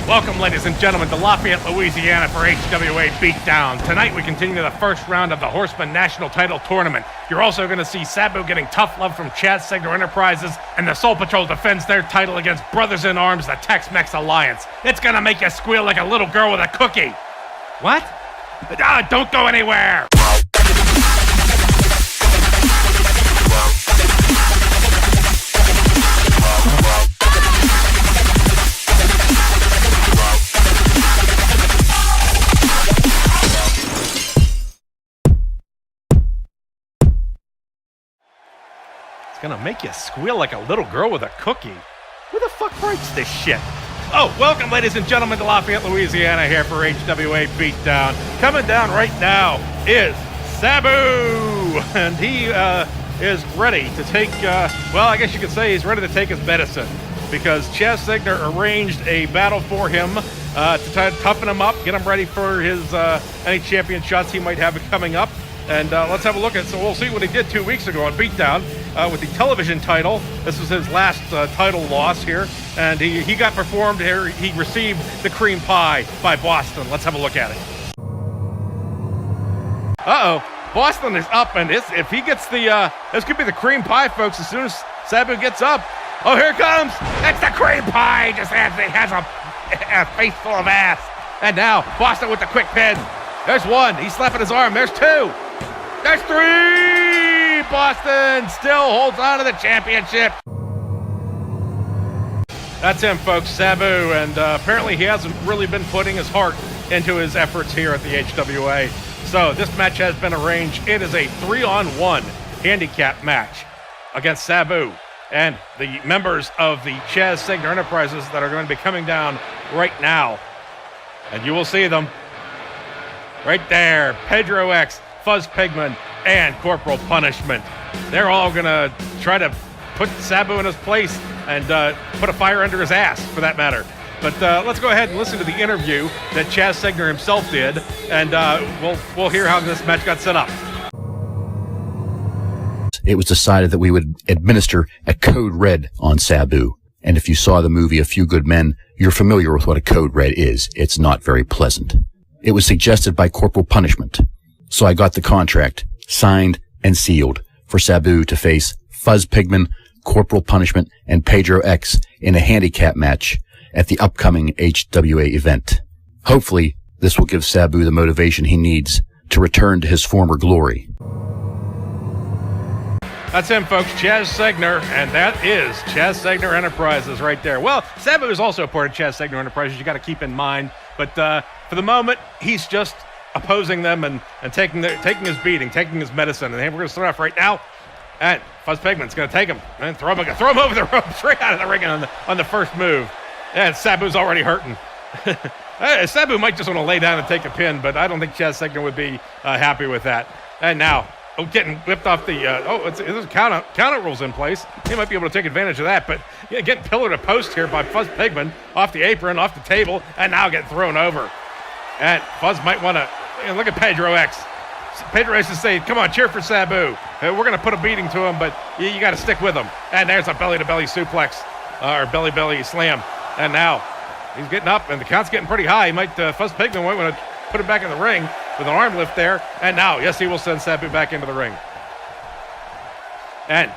Welcome, ladies and gentlemen, to Lafayette, Louisiana for HWA Beatdown. Tonight, we continue the first round of the Horseman National Title Tournament. You're also going to see Sabu getting tough love from Chad Segner Enterprises, and the Soul Patrol defends their title against Brothers in Arms, the Tex-Mex Alliance. It's going to make you squeal like a little girl with a cookie. What? Don't go anywhere! It's gonna make you squeal like a little girl with a cookie. Who the fuck writes this shit? Oh, welcome, ladies and gentlemen, to Lafayette, Louisiana here for HWA Beatdown. Coming down right now is Sabu, and he is ready to take, well, I guess you could say he's ready to take his medicine, because Chaz Segner arranged a battle for him to try to toughen him up, get him ready for his any champion shots he might have coming up. And let's have a look at it. So we'll see what he did 2 weeks ago on Beatdown with the television title. This was his last title loss here. And he got performed here. He received the cream pie by Boston. Let's have a look at it. Uh-oh. Boston is up, and if he gets the, this could be the cream pie, folks, as soon as Sabu gets up. Oh, here it comes. It's the cream pie. Just has a face full of ass. And now Boston with the quick pin. There's one. He's slapping his arm. There's two. There's three! Boston still holds on to the championship. That's him, folks, Sabu, and apparently he hasn't really been putting his heart into his efforts here at the HWA. So this match has been arranged. It is a 3-on-1 handicap match against Sabu and the members of the Chaz Segner Enterprises that are going to be coming down right now. And you will see them right there. Pedro X, Fuzz Pigman, and Corporal Punishment. They're all gonna try to put Sabu in his place and put a fire under his ass, for that matter. But let's go ahead and listen to the interview that Chaz Segner himself did, and we'll hear how this match got set up. It was decided that we would administer a code red on Sabu. And if you saw the movie A Few Good Men, you're familiar with what a code red is. It's not very pleasant. It was suggested by Corporal Punishment. So I got the contract, signed and sealed, for Sabu to face Fuzz Pigman, Corporal Punishment, and Pedro X in a handicap match at the upcoming HWA event. Hopefully, this will give Sabu the motivation he needs to return to his former glory. That's him, folks, Chaz Segner, and that is Chaz Segner Enterprises right there. Well, Sabu is also a part of Chaz Segner Enterprises, you got to keep in mind, but for the moment, he's just opposing them and taking his beating, taking his medicine. And we're going to start off right now. And Fuzz Pigman's going to take him and throw him over the rope, straight out of the ring on the first move. And Sabu's already hurting. Sabu might just want to lay down and take a pin, but I don't think Chaz Segner would be happy with that. And now, getting whipped off the, there's count-out rules in place. He might be able to take advantage of that, but getting pillar to post here by Fuzz Pigman, off the apron, off the table, and now getting thrown over. And Fuzz might want to, look at Pedro X. Pedro X is saying, come on, cheer for Sabu. We're going to put a beating to him, but you got to stick with him. And there's a belly-to-belly suplex, or belly-belly slam. And now he's getting up, and the count's getting pretty high. He might, Fuzz Pigman might want to put him back in the ring with an arm lift there. And now, yes, he will send Sabu back into the ring. And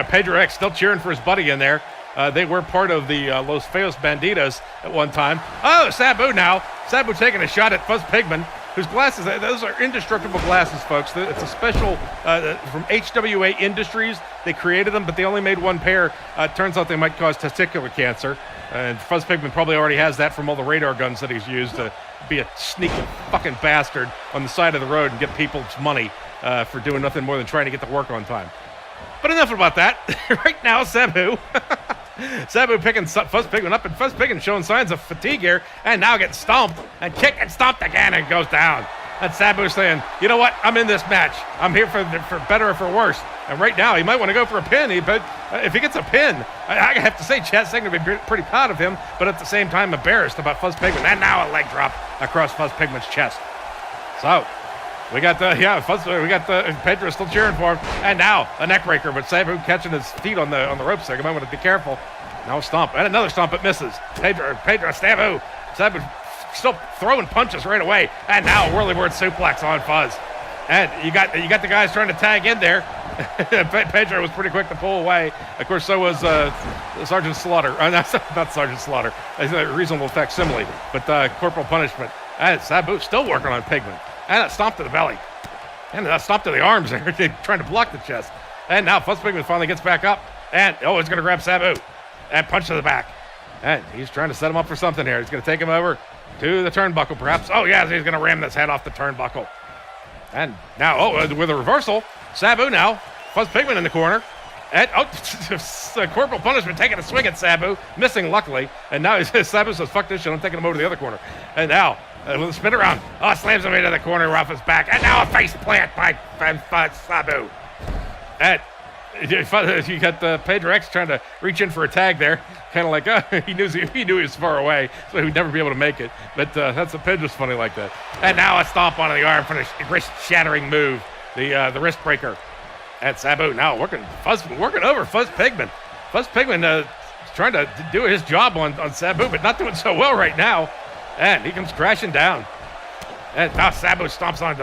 Pedro X still cheering for his buddy in there. They were part of the Los Feos Bandidos at one time. Oh, Sabu now. Sabu taking a shot at Fuzz Pigman, whose glasses, those are indestructible glasses, folks. It's a special from HWA Industries. They created them, but they only made one pair. Turns out they might cause testicular cancer. And Fuzz Pigman probably already has that from all the radar guns that he's used to be a sneaky fucking bastard on the side of the road and get people's money for doing nothing more than trying to get to work on time. But enough about that. Right now, Sabu picking Fuzz Pigman up, and Fuzz Pigman showing signs of fatigue here, and now getting stomped and kicked and stomped again and goes down. And Sabu saying, you know what, I'm in this match. I'm here for better or for worse. And right now, he might want to go for a pin, but if he gets a pin, I have to say Chaz Segner would be pretty proud of him, but at the same time embarrassed about Fuzz Pigman. And now a leg drop across Fuzz Pigman's chest. So, we got Pedro still cheering for him, and now a neck breaker, but Sabu catching his feet on the ropes there. You might want to be careful. Now a stomp, and another stomp, it misses. Pedro, Sabu Sabu still throwing punches right away. And now a whirlyword suplex on Fuzz. And you got the guys trying to tag in there. Pedro was pretty quick to pull away. Of course, so was Sergeant Slaughter. Not Sergeant Slaughter. A reasonable facsimile, but Corporal Punishment. And Sabu still working on Pigman. And a stomp to the belly. And a stomp to the arms there, trying to block the chest. And now Fuzz Pigman finally gets back up. And, he's going to grab Sabu. And punch to the back. And he's trying to set him up for something here. He's going to take him over to the turnbuckle, perhaps. Oh, yeah, he's going to ram this head off the turnbuckle. And now, with a reversal, Sabu now, Fuzz Pigman in the corner. And, Corporal Punishment taking a swing at Sabu, missing luckily. And now Sabu says, fuck this shit, I'm taking him over to the other corner. And now, with a spin around, slams him into the corner off his back. And now a face plant by Sabu. And you got Pedro X trying to reach in for a tag there. Kind of like, he knew he was far away, so he'd never be able to make it. But that's a Pedro's funny like that. And now a stomp onto the arm for the wrist-shattering move, the wrist breaker. And Sabu now working over Fuzz Pigman. Fuzz Pigman trying to do his job on Sabu, but not doing so well right now. And he comes crashing down. And now Sabu stomps onto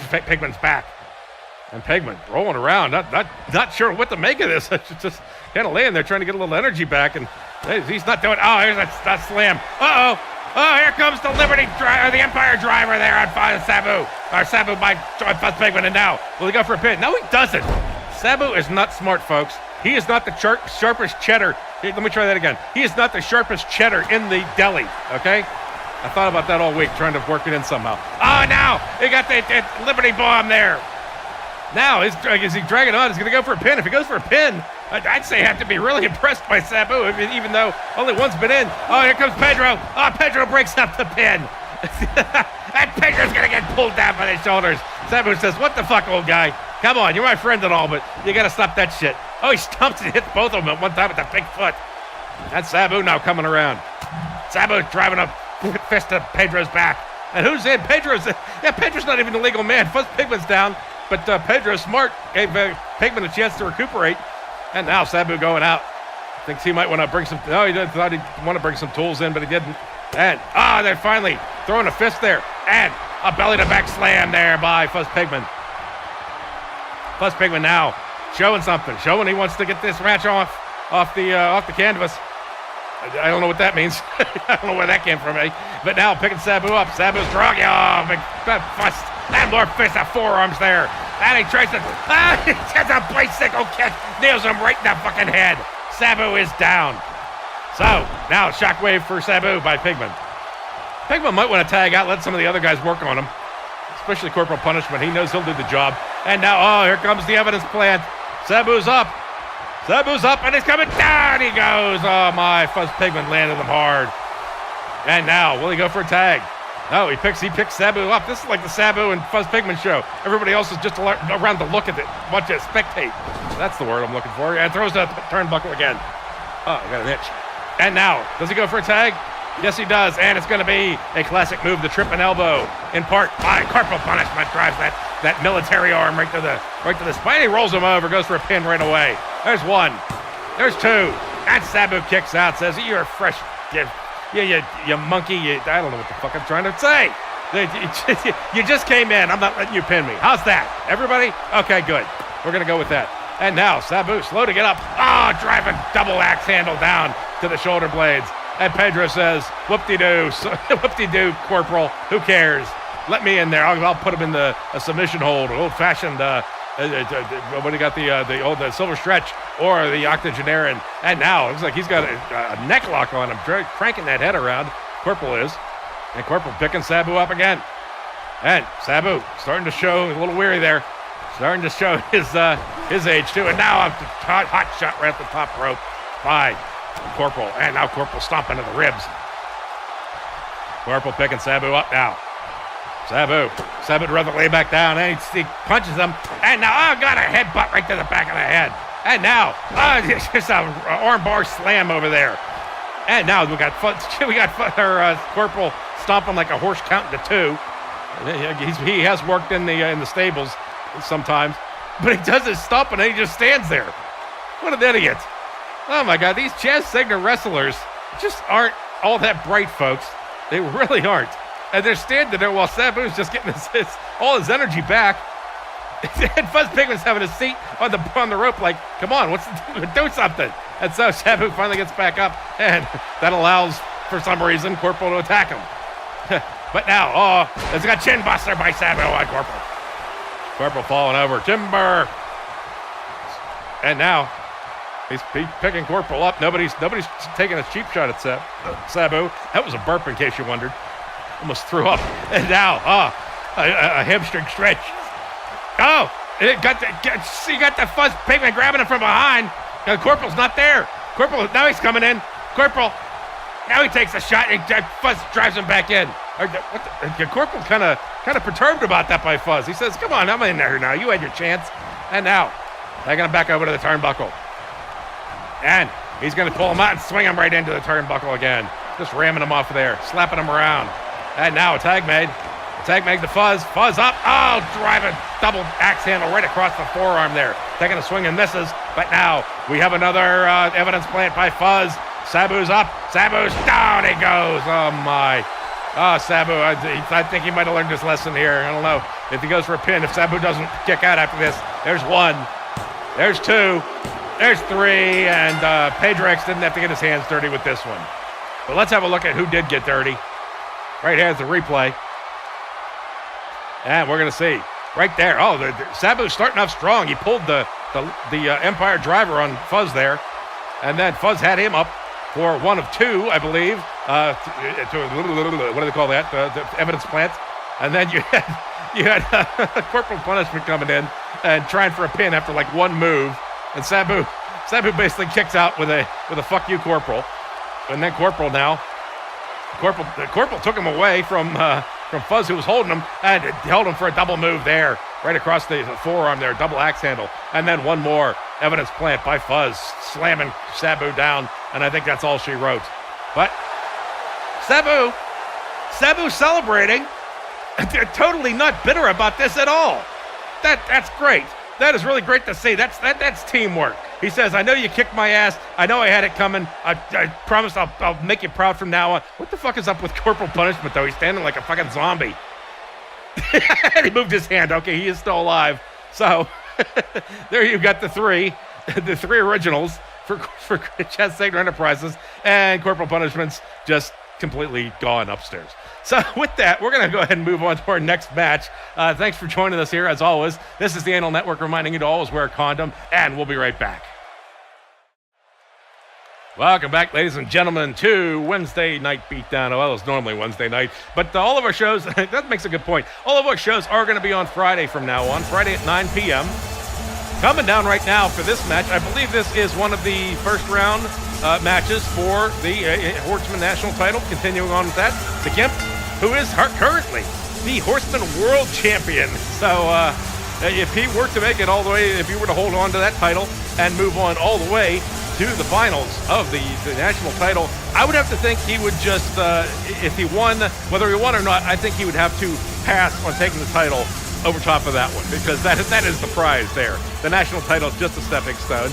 Pigman's back. And Pigman rolling around, not sure what to make of this. Just kind of laying there trying to get a little energy back. And he's not doing, here's that slam. Here comes the the Empire Driver there on Sabu. Or Sabu by Fuzz Pigman. And now, will he go for a pin? No, he doesn't. Sabu is not smart, folks. He is not the sharpest cheddar. Let me try that again. He is not the sharpest cheddar in the deli, okay? I thought about that all week, trying to work it in somehow. Now, he got the Liberty Bomb there. Now, is he dragging on? He's going to go for a pin. If he goes for a pin, I'd say I have to be really impressed by Sabu, even though only one's been in. Here comes Pedro. Pedro breaks up the pin. And Pedro's going to get pulled down by the shoulders. Sabu says, what the fuck, old guy? Come on, you're my friend and all, but you got to stop that shit. He stumps and hits both of them at one time with the big foot. That's Sabu now coming around. Sabu driving a fist to Pedro's back. And who's in? Pedro's not even a legal man. Fuzz Pigman's down. But Pedro Smart gave Pigman a chance to recuperate. And now Sabu going out. Thinks he might want to bring some... No, he thought he'd want to bring some tools in, but he didn't. And, they're finally throwing a fist there. And a belly-to-back slam there by Fuzz Pigman. Fuzz Pigman now showing something. Showing he wants to get this match off the canvas. I don't know what that means. I don't know where that came from, But now picking Sabu up. Sabu's drunk. Big fuss. And more fists of forearms there. And he tries to... he gets a bicycle kick. Nails him right in the fucking head. Sabu is down. So, now shockwave for Sabu by Pigman. Pigman might want to tag out, let some of the other guys work on him. Especially Corporal Punishment. He knows he'll do the job. And now, here comes the evidence plant. Sabu's up. And he's coming down. He goes. Oh, my. Fuzz Pigman landed him hard. And now, will he go for a tag? No, he picks Sabu up. This is like the Sabu and Fuzz Pigman show. Everybody else is just around to look at it, watch it, spectate. That's the word I'm looking for. And throws the turnbuckle again. I got an itch. And now, does he go for a tag? Yes, he does. And it's going to be a classic move, the trip and elbow. In part by Corporal Punishment. Drives that military arm right to the spine. He rolls him over, goes for a pin right away. There's one. There's two. And Sabu kicks out, says, you're fresh. You monkey. I don't know what the fuck I'm trying to say. You just came in. I'm not letting you pin me. How's that? Everybody? Okay, good. We're going to go with that. And now, Sabu, slow to get up. Driving double axe handle down to the shoulder blades. And Pedro says, whoop-de-doo, whoop-de-doo, Corporal. Who cares? Let me in there. I'll put him in a submission hold, old-fashioned, what do you got, the silver stretch or the octogenarian. And now, it looks like he's got a neck lock on him, cranking that head around. Corporal is. And Corporal picking Sabu up again. And Sabu starting to show, a little weary there, starting to show his age too. And now a hot shot right at the top rope by Corporal. And now Corporal stomping to the ribs. Corporal picking Sabu up now. Sabu would rather lay back down, and he punches him. And now, got a headbutt right to the back of the head. And now, just an armbar slam over there. And now we got Corporal stomping like a horse counting to two. He has worked in the stables sometimes, but he does his stomping and he just stands there. What an idiot! Oh my God, these Chaz Cigna wrestlers just aren't all that bright, folks. They really aren't. And they're standing there while Sabu's just getting all his energy back. And Fuzz Pigman's having a seat on the rope like, come on, do something. And so Sabu finally gets back up, and that allows, for some reason, Corporal to attack him. But now, it's got chin buster by Sabu on Corporal. Corporal falling over. Timber. And now he's picking Corporal up. Nobody's taking a cheap shot at Sabu. That was a burp, in case you wondered. Almost threw up. And now, a hamstring stretch. Oh, you got the Fuzz Pigman grabbing him from behind. Corporal's not there. Corporal, now he's coming in. Corporal, now he takes a shot, and Fuzz drives him back in. Corporal's kind of perturbed about that by Fuzz. He says, come on, I'm in there now. You had your chance. And now, they're going to back over to the turnbuckle. And he's going to pull him out and swing him right into the turnbuckle again. Just ramming him off of there, slapping him around. And now a tag made. Tag made to Fuzz. Fuzz up. Oh, driving double axe handle right across the forearm there. Taking a swing and misses. But now we have another evidence plant by Fuzz. Sabu's up. Sabu's down. He goes. Oh, my. Oh, Sabu, I think he might have learned his lesson here. I don't know if he goes for a pin. If Sabu doesn't kick out after this, there's one. There's two. There's three. And Pedro X didn't have to get his hands dirty with this one. But let's have a look at who did get dirty. Right here's the replay. And we're going to see right there. Oh, Sabu's starting off strong. He pulled the Empire driver on Fuzz there. And then Fuzz had him up for one of two, I believe. What do they call that? The evidence plant. And then you had corporal punishment coming in and trying for a pin after like one move. And Sabu basically kicks out with a fuck you, Corporal. And then Corporal took him away from Fuzz, who was holding him, and held him for a double move there, right across the forearm there, double axe handle. And then one more evidence plant by Fuzz, slamming Sabu down, and I think that's all she wrote. But Sabu celebrating. They're totally not bitter about this at all. That's great. That is really great to see. That's teamwork. He says, I know you kicked my ass. I know I had it coming. I promise I'll make you proud from now on. What the fuck is up with corporal punishment, though? He's standing like a fucking zombie. And he moved his hand. Okay, he is still alive. So, there you got the three originals for Chad Sagner Enterprises. And corporal punishment's just completely gone upstairs. So with that, we're going to go ahead and move on to our next match. Thanks for joining us here, as always. This is the Anal Network reminding you to always wear a condom, and we'll be right back. Welcome back, ladies and gentlemen, to Wednesday Night Beatdown. Well, it's normally Wednesday night, but all of our shows, that makes a good point. All of our shows are going to be on Friday from now on, Friday at 9 p.m. Coming down right now for this match, I believe this is one of the first round matches for the Horseman National title. Continuing on with that, the Gimp, who is currently the Horseman World Champion. So if he were to make it all the way, if he were to hold on to that title and move on all the way to the finals of the national title, I would have to think he would just, if he won, whether he won or not, I think he would have to pass on taking the title over top of that one, because that is the prize there. The national title is just a stepping stone.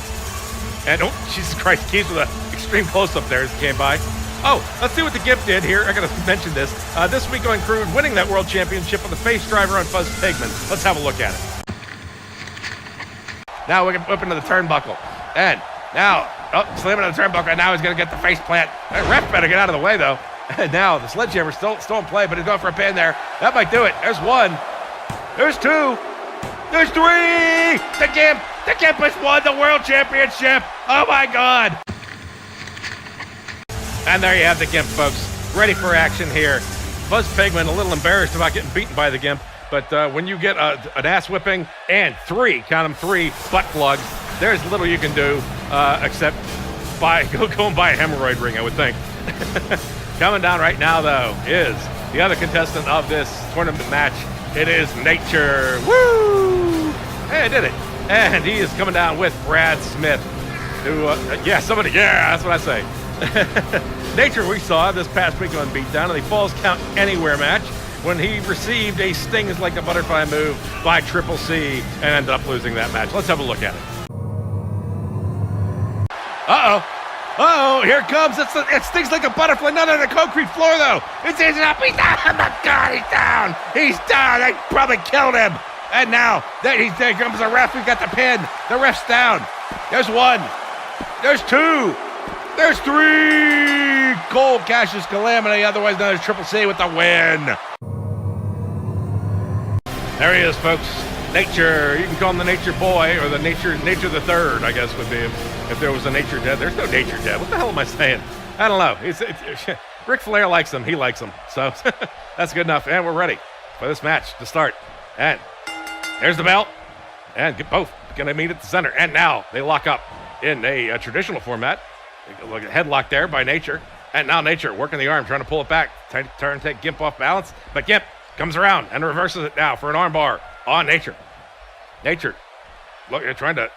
And, oh, Jesus Christ, Keys with an extreme close-up there as he came by. Oh, let's see what the Gimp did here. I got to mention this. This week going crude, winning that world championship with a face driver on Fuzz Pigman. Let's have a look at it. Now we can whip into the turnbuckle. And now, slamming on the turnbuckle, and now he's going to get the face plant. That ref better get out of the way, though. And now the sledgehammer's still in play, but he's going for a pin there. That might do it. There's one. There's two. There's three. The Gimp has won the world championship. Oh, my God. And there you have the Gimp, folks. Ready for action here. Fuzz Pigman a little embarrassed about getting beaten by the Gimp, but when you get an ass whipping and three butt plugs, there's little you can do except go and buy a hemorrhoid ring, I would think. Coming down right now, though, is the other contestant of this tournament match. It is Nature. Woo! Hey, I did it. And he is coming down with Brad Smith, who, that's what I say. Nature we saw this past week on Beatdown in the Falls Count Anywhere match when he received a Sting is like a butterfly move by Triple C and ended up losing that match. Let's have a look at it. Uh-oh. Oh, here it comes. It stings like a butterfly. Not on the concrete floor, though. It's easing up. He's down. Oh, my God, he's down. He's down. They probably killed him. And now, there comes the ref. We got the pin. The ref's down. There's one. There's two. There's three. Cole cashes Calamity, otherwise known as Triple C, with the win. There he is, folks. Nature. You can call him the Nature Boy, or the Nature the Third, I guess would be if there was a Nature Dead. There's no Nature Dead. What the hell am I saying? I don't know. It's Ric Flair likes him. He likes him. So that's good enough. And we're ready for this match to start. And there's the belt. And both going to meet at the center. And now they lock up in a traditional format. Look at headlock there by Nature. And now Nature working the arm, trying to pull it back. Trying to take Gimp off balance. But Gimp comes around and reverses it now for an armbar on Nature. Nature, look, trying to,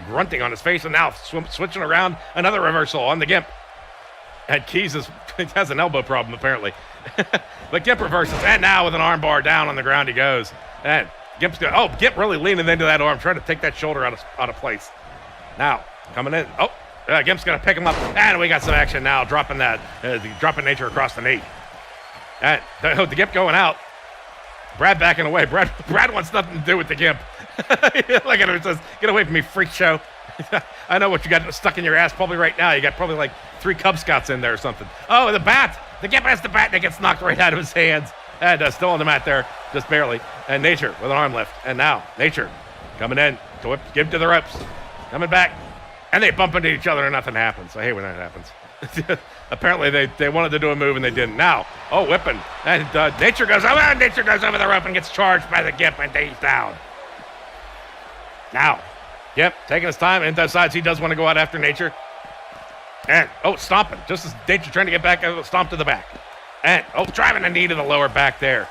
grunting on his face, and now switching around, another reversal on the Gimp. And Keys has an elbow problem, apparently. But Gimp reverses, and now with an armbar down on the ground he goes. And Gimp really leaning into that arm, trying to take that shoulder out of place. Now, coming in, Gimp's going to pick him up, and we got some action now, dropping Nature across the knee. And the Gimp going out. Brad backing away. Brad wants nothing to do with the Gimp. Look at him. It says, "Get away from me, freak show." I know what you got stuck in your ass probably right now. You got probably like 3 Cub Scouts in there or something. Oh, the bat. The Gimp has the bat, and it gets knocked right out of his hands. And still on the mat there, just barely. And Nature with an arm lift. And now Nature coming in to whip Gimp to the ropes. Coming back. And they bump into each other and nothing happens. I hate when that happens. Apparently they wanted to do a move and they didn't. Now, whipping. And Nature goes over the rope and gets charged by the Gimp, and he's down. Now, Gimp taking his time and decides he does want to go out after Nature. And, stomping. Just as Nature trying to get back, stomp to the back. And, driving the knee to the lower back there.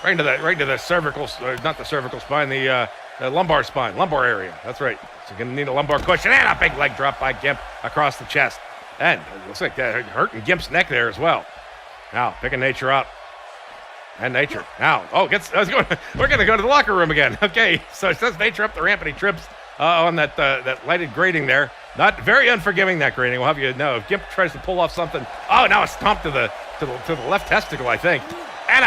Right into the cervical, not the cervical spine, the lumbar spine, lumbar area. That's right. So going to need a lumbar cushion and a big leg drop by Gimp across the chest. And it looks like that hurting Gimp's neck there as well. Now, picking Nature up. And Nature. Now, we're going to go to the locker room again. Okay, so it says Nature up the ramp, and he trips on that lighted grating there. Not very unforgiving, that grating. We'll have you know. If Gimp tries to pull off something. Oh, now a stomp to the left testicle, I think. And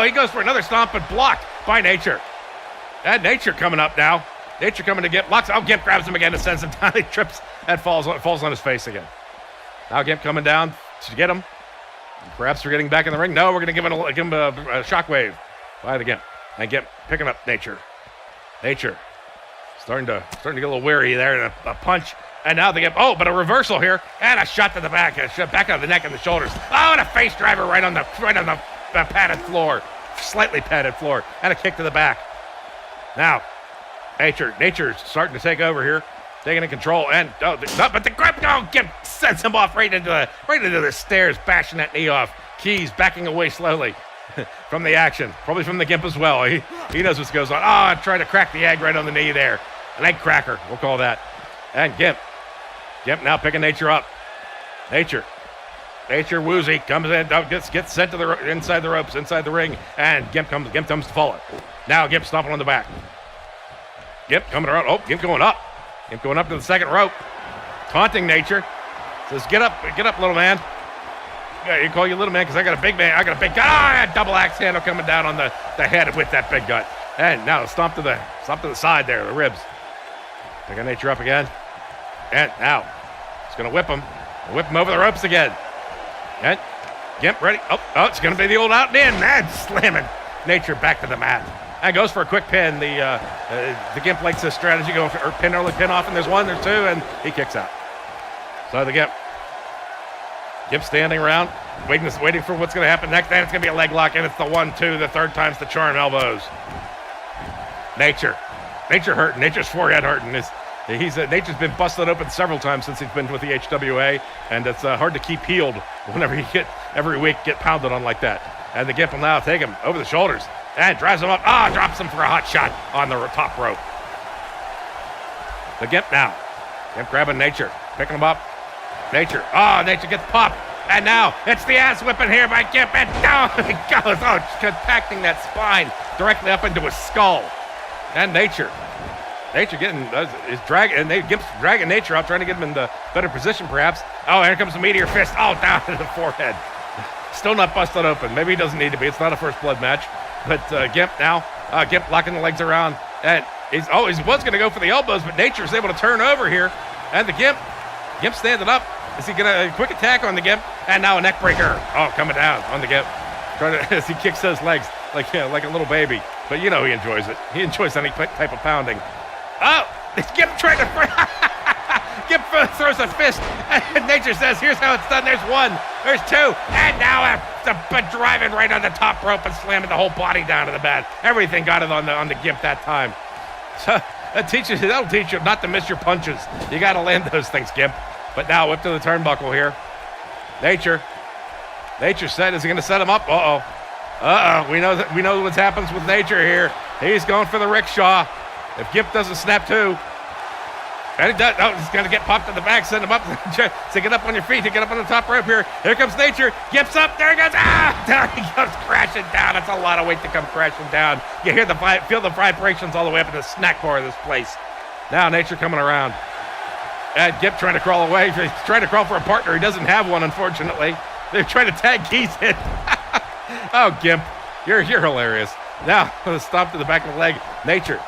he goes for another stomp, but blocked by Nature. And Nature coming up now. Nature coming to Gimp. Locks. Gimp grabs him again and sends him down. He trips and falls on his face again. Now Gimp coming down to get him. Perhaps we're getting back in the ring. No, we're going to give him a shockwave by the Gimp. And Gimp picking up Nature. Nature starting to get a little weary there. And a punch. And now the Gimp. But a reversal here. And a shot to the back. A shot back on the neck and the shoulders. And a face driver right on the padded floor. Slightly padded floor. And a kick to the back. Now, Nature's starting to take over here. Taking in control, and but the grip, Gimp sends him off right into the stairs, bashing that knee off. Keys backing away slowly from the action, probably from the Gimp as well. He knows what goes on. Trying to crack the egg right on the knee there, an egg cracker, we'll call that. And Gimp now picking Nature up. Nature woozy comes in, gets sent to inside the ropes, inside the ring, and Gimp comes to follow. Now Gimp stomping on the back. Gimp coming around. Gimp going up. Gimp going up to the second rope, taunting Nature. Says, get up, little man. Yeah, you call you little man because I got a big man. I got a big gut. Double axe handle coming down on the head with that big gut. And now stomp to the side there, the ribs. Picking Nature up again. And now he's going to whip him. Whip him over the ropes again. And Gimp ready. It's going to be the old out and in. Man, slamming Nature back to the mat. And goes for a quick pin. The Gimp likes this strategy, go for pin early, pin off, and there's 1, there's 2, and he kicks out. So the Gimp standing around, waiting for what's going to happen next. Then it's going to be a leg lock, and it's the 1, 2, the third time's the charm elbows. Nature hurting. Nature's forehead hurting. Nature's been busted open several times since he's been with the HWA, and it's hard to keep healed whenever you every week get pounded on like that. And the Gimp will now take him over the shoulders. And drives him up. Drops him for a hot shot on the top rope. The Gimp now. Gimp grabbing Nature. Picking him up. Nature. Nature gets popped. And now it's the ass whipping here by Gimp. And down he goes. Just compacting that spine directly up into his skull. And Nature Nature is dragging, and Gimp's dragging Nature out, trying to get him in the better position, perhaps. Oh, here comes the meteor fist. Oh, down to the forehead. Still not busted open. Maybe he doesn't need to be. It's not a first blood match. But Gimp now, Gimp locking the legs around. And he was going to go for the elbows, but Nature's able to turn over here. And the Gimp standing up. Is he going to quick attack on the Gimp? And now a neck breaker. Oh, coming down on the Gimp. As he kicks those legs like a little baby. But he enjoys it. He enjoys any type of pounding. Oh, Gimp trying to... Gimp throws a fist, and Nature says, here's how it's done. There's one, there's two, and now driving right on the top rope and slamming the whole body down to the mat. Everything got it on the Gimp that time. So that'll teach you not to miss your punches. You got to land those things, Gimp. But now whip to the turnbuckle here. Nature said, is he going to set him up? We know what happens with Nature here. He's going for the rickshaw. If Gimp doesn't snap too. And he does. Oh, he's going to get popped in the back, send him up. So get up on your feet to get up on the top rope here. Here comes Nature. Gimp's up. There he goes. Down he goes crashing down. That's a lot of weight to come crashing down. You hear feel the vibrations all the way up in the snack bar of this place. Now Nature coming around. And Gimp trying to crawl away. He's trying to crawl for a partner. He doesn't have one, unfortunately. They're trying to tag Keys in. Oh, Gimp, you're hilarious. Now, the stomp to the back of the leg. Nature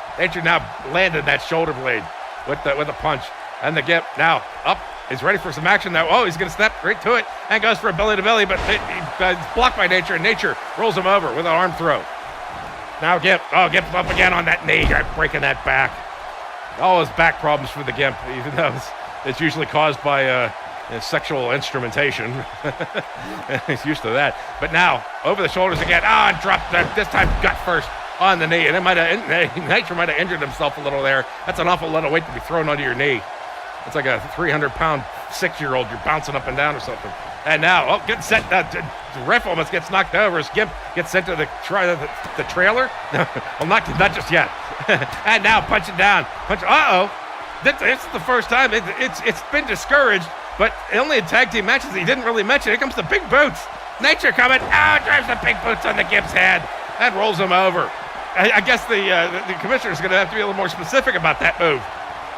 now landed that shoulder blade with a punch. And the Gimp now up. He's ready for some action now. Oh, he's going to step right to it and goes for a belly to belly, but it's blocked by Nature, and Nature rolls him over with an arm throw. Now Gimp. Oh, Gimp's up again on that knee, breaking that back. All his back problems for the Gimp, even though it's usually caused by sexual instrumentation. He's used to that. But now, over the shoulders again. And dropped this time gut first on the knee. And Nature might have injured himself a little there. That's an awful lot of weight to be thrown onto your knee. It's like a 300-pound 6-year-old you're bouncing up and down or something. And now, getting set. The ref almost gets knocked over as Gimp gets sent to the trailer. Well, not just yet. And now punching down. This is the first time. It's been discouraged. But only in tag team matches, he didn't really mention. Here comes the big boots. Nature coming. Drives the big boots on the Gimp's head. And rolls him over. I guess the commissioner's going to have to be a little more specific about that move.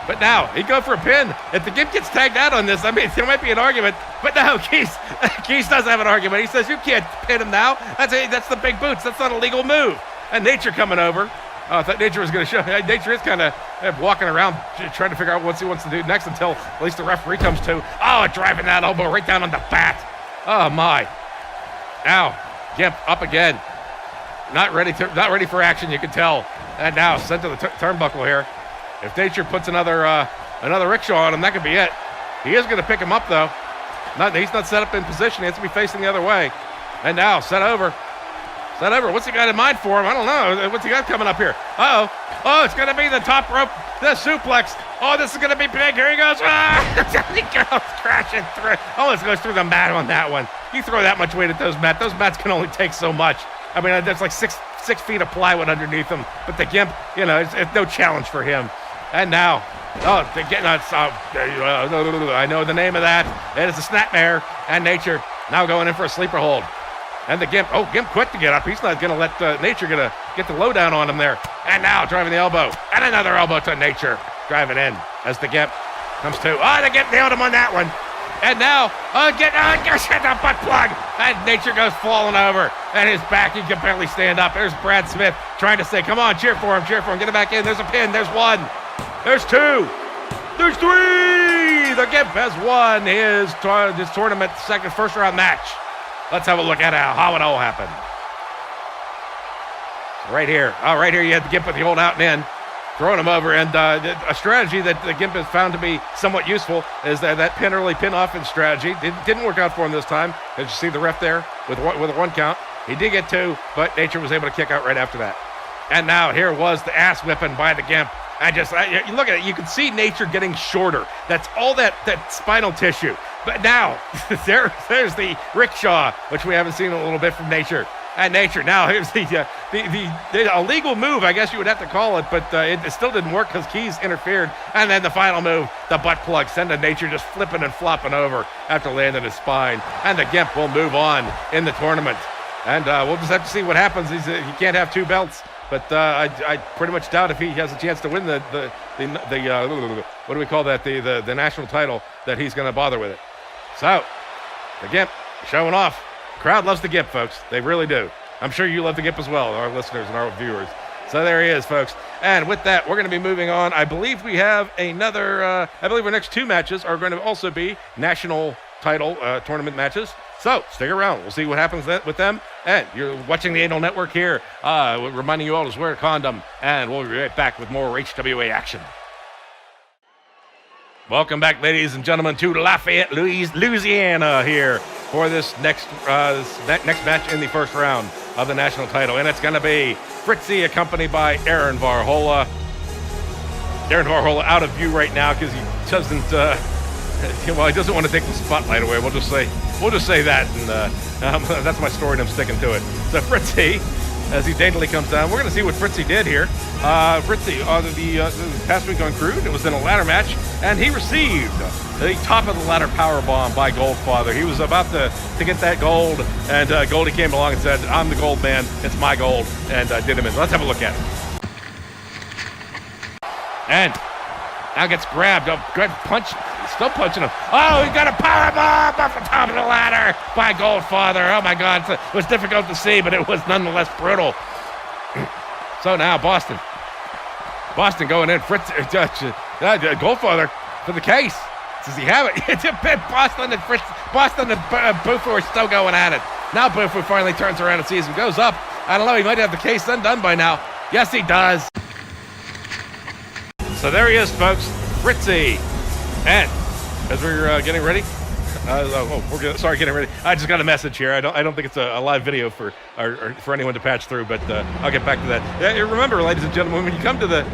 But now, he'd go for a pin. If the Gimp gets tagged out on this, there might be an argument. But no, Keys does have an argument. He says, you can't pin him now. That's the big boots. That's not a legal move. And Nature coming over. I thought Nature was going to show. Nature is kind of walking around trying to figure out what he wants to do next until at least the referee comes to. Driving that elbow right down on the bat. Oh, my. Now, Gimp up again. Not ready for action, you can tell. And now sent to the turnbuckle here. If Nature puts another rickshaw on him, that could be it. He is going to pick him up, though. He's not set up in position. He has to be facing the other way. And now, set over. What's he got in mind for him? I don't know. What's he got coming up here? Oh, it's going to be the top rope, the suplex. Oh, this is going to be big. Here he goes. He goes crashing through. Almost goes through the mat on that one. You throw that much weight at those mats. Those mats can only take so much. There's like six feet of plywood underneath them. But the Gimp, it's no challenge for him. And now, I know the name of that. It is a snapmare. And Nature now going in for a sleeper hold. And the Gimp, Gimp quit to get up. He's not going to let Nature get the lowdown on him there. And now driving the elbow. And another elbow to Nature. Driving in as the Gimp comes to. The Gimp nailed him on that one. And now, get the butt plug. And Nature goes falling over. And his back, he can barely stand up. There's Brad Smith trying to say, come on, cheer for him. Get him back in. There's a pin. There's one. There's two. There's three. The Gimp has won his tournament first round match. Let's have a look at how it all happened. Right here. You had the Gimp with the old out and in, throwing him over. And a strategy that the Gimp has found to be somewhat useful is that pin early, pin often strategy. It didn't work out for him this time. Did you see the ref there with a one count? He did get two, but Nature was able to kick out right after that. And now here was the ass whipping by the Gimp. You look at it, you can see Nature getting shorter. That's all that spinal tissue. But now, there's the rickshaw, which we haven't seen a little bit from Nature. And Nature, now here's the illegal move, I guess you would have to call it, but it still didn't work because Keys interfered. And then the final move, the butt plug, sending Nature just flipping and flopping over after landing his spine. And the Gimp will move on in the tournament. And we'll just have to see what happens. He can't have two belts. but I pretty much doubt if he has a chance to win the what do we call that, the national title, that he's going to bother with it. So the Gimp showing off. Crowd loves the Gimp, folks. They really do. I'm sure you love the Gimp as well, our listeners and our viewers. So there he is, folks. And with that, we're going to be moving on. I believe we have another, I believe our next 2 matches are going to also be national title tournament matches. So stick around. We'll see what happens with them. And you're watching the Anal Network here, reminding you all to wear a condom. And we'll be right back with more HWA action. Welcome back, ladies and gentlemen, to Lafayette, Louisiana here for this next match in the first round of the national title. And it's going to be Fritzy accompanied by Aaron Varhola. Aaron Varhola out of view right now because he doesn't, he doesn't want to take the spotlight away. We'll just say that, and that's my story, and I'm sticking to it. So Fritzy, as he daintily comes down, we're going to see what Fritzy did here. Fritzy, the past week on Crude, it was in a ladder match, and he received the top of the ladder power bomb by Goldfather. He was about to get that gold, and Goldie came along and said, "I'm the gold man, it's my gold," and did him in. Let's have a look at it. And now gets grabbed. Good punch. Still punching him. Oh, he got a power bomb off the top of the ladder by Goldfather. Oh my God, it was difficult to see, but it was nonetheless brutal. So now Boston going in. Fritz, Goldfather for the case. Does he have it? Boston and Bufu are still going at it. Now Bufu finally turns around and sees him, goes up. I don't know, he might have the case undone by now. Yes, he does. So there he is, folks, Fritzy. And as we're getting ready, getting ready. I just got a message here. I don't think it's a live video for anyone to patch through, but I'll get back to that. Remember, ladies and gentlemen, when you come to the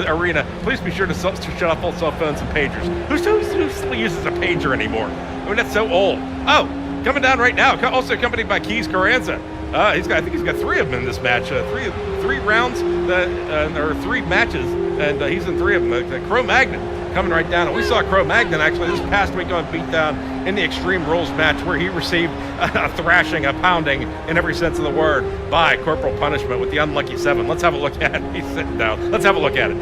arena, please be sure to shut off all cell phones and pagers. Who still uses a pager anymore? I mean, that's so old. Oh, coming down right now, also accompanied by Keys Carranza. I think he's got 3 of them in this match. Three rounds or 3 matches, and he's in 3 of them. Cro Magnon coming right down. And we saw Cro Magnon actually this past week on Beatdown in the Extreme Rules match, where he received a thrashing, a pounding in every sense of the word by Corporal Punishment with the Unlucky 7. Let's have a look at it. He's sitting down. Let's have a look at it.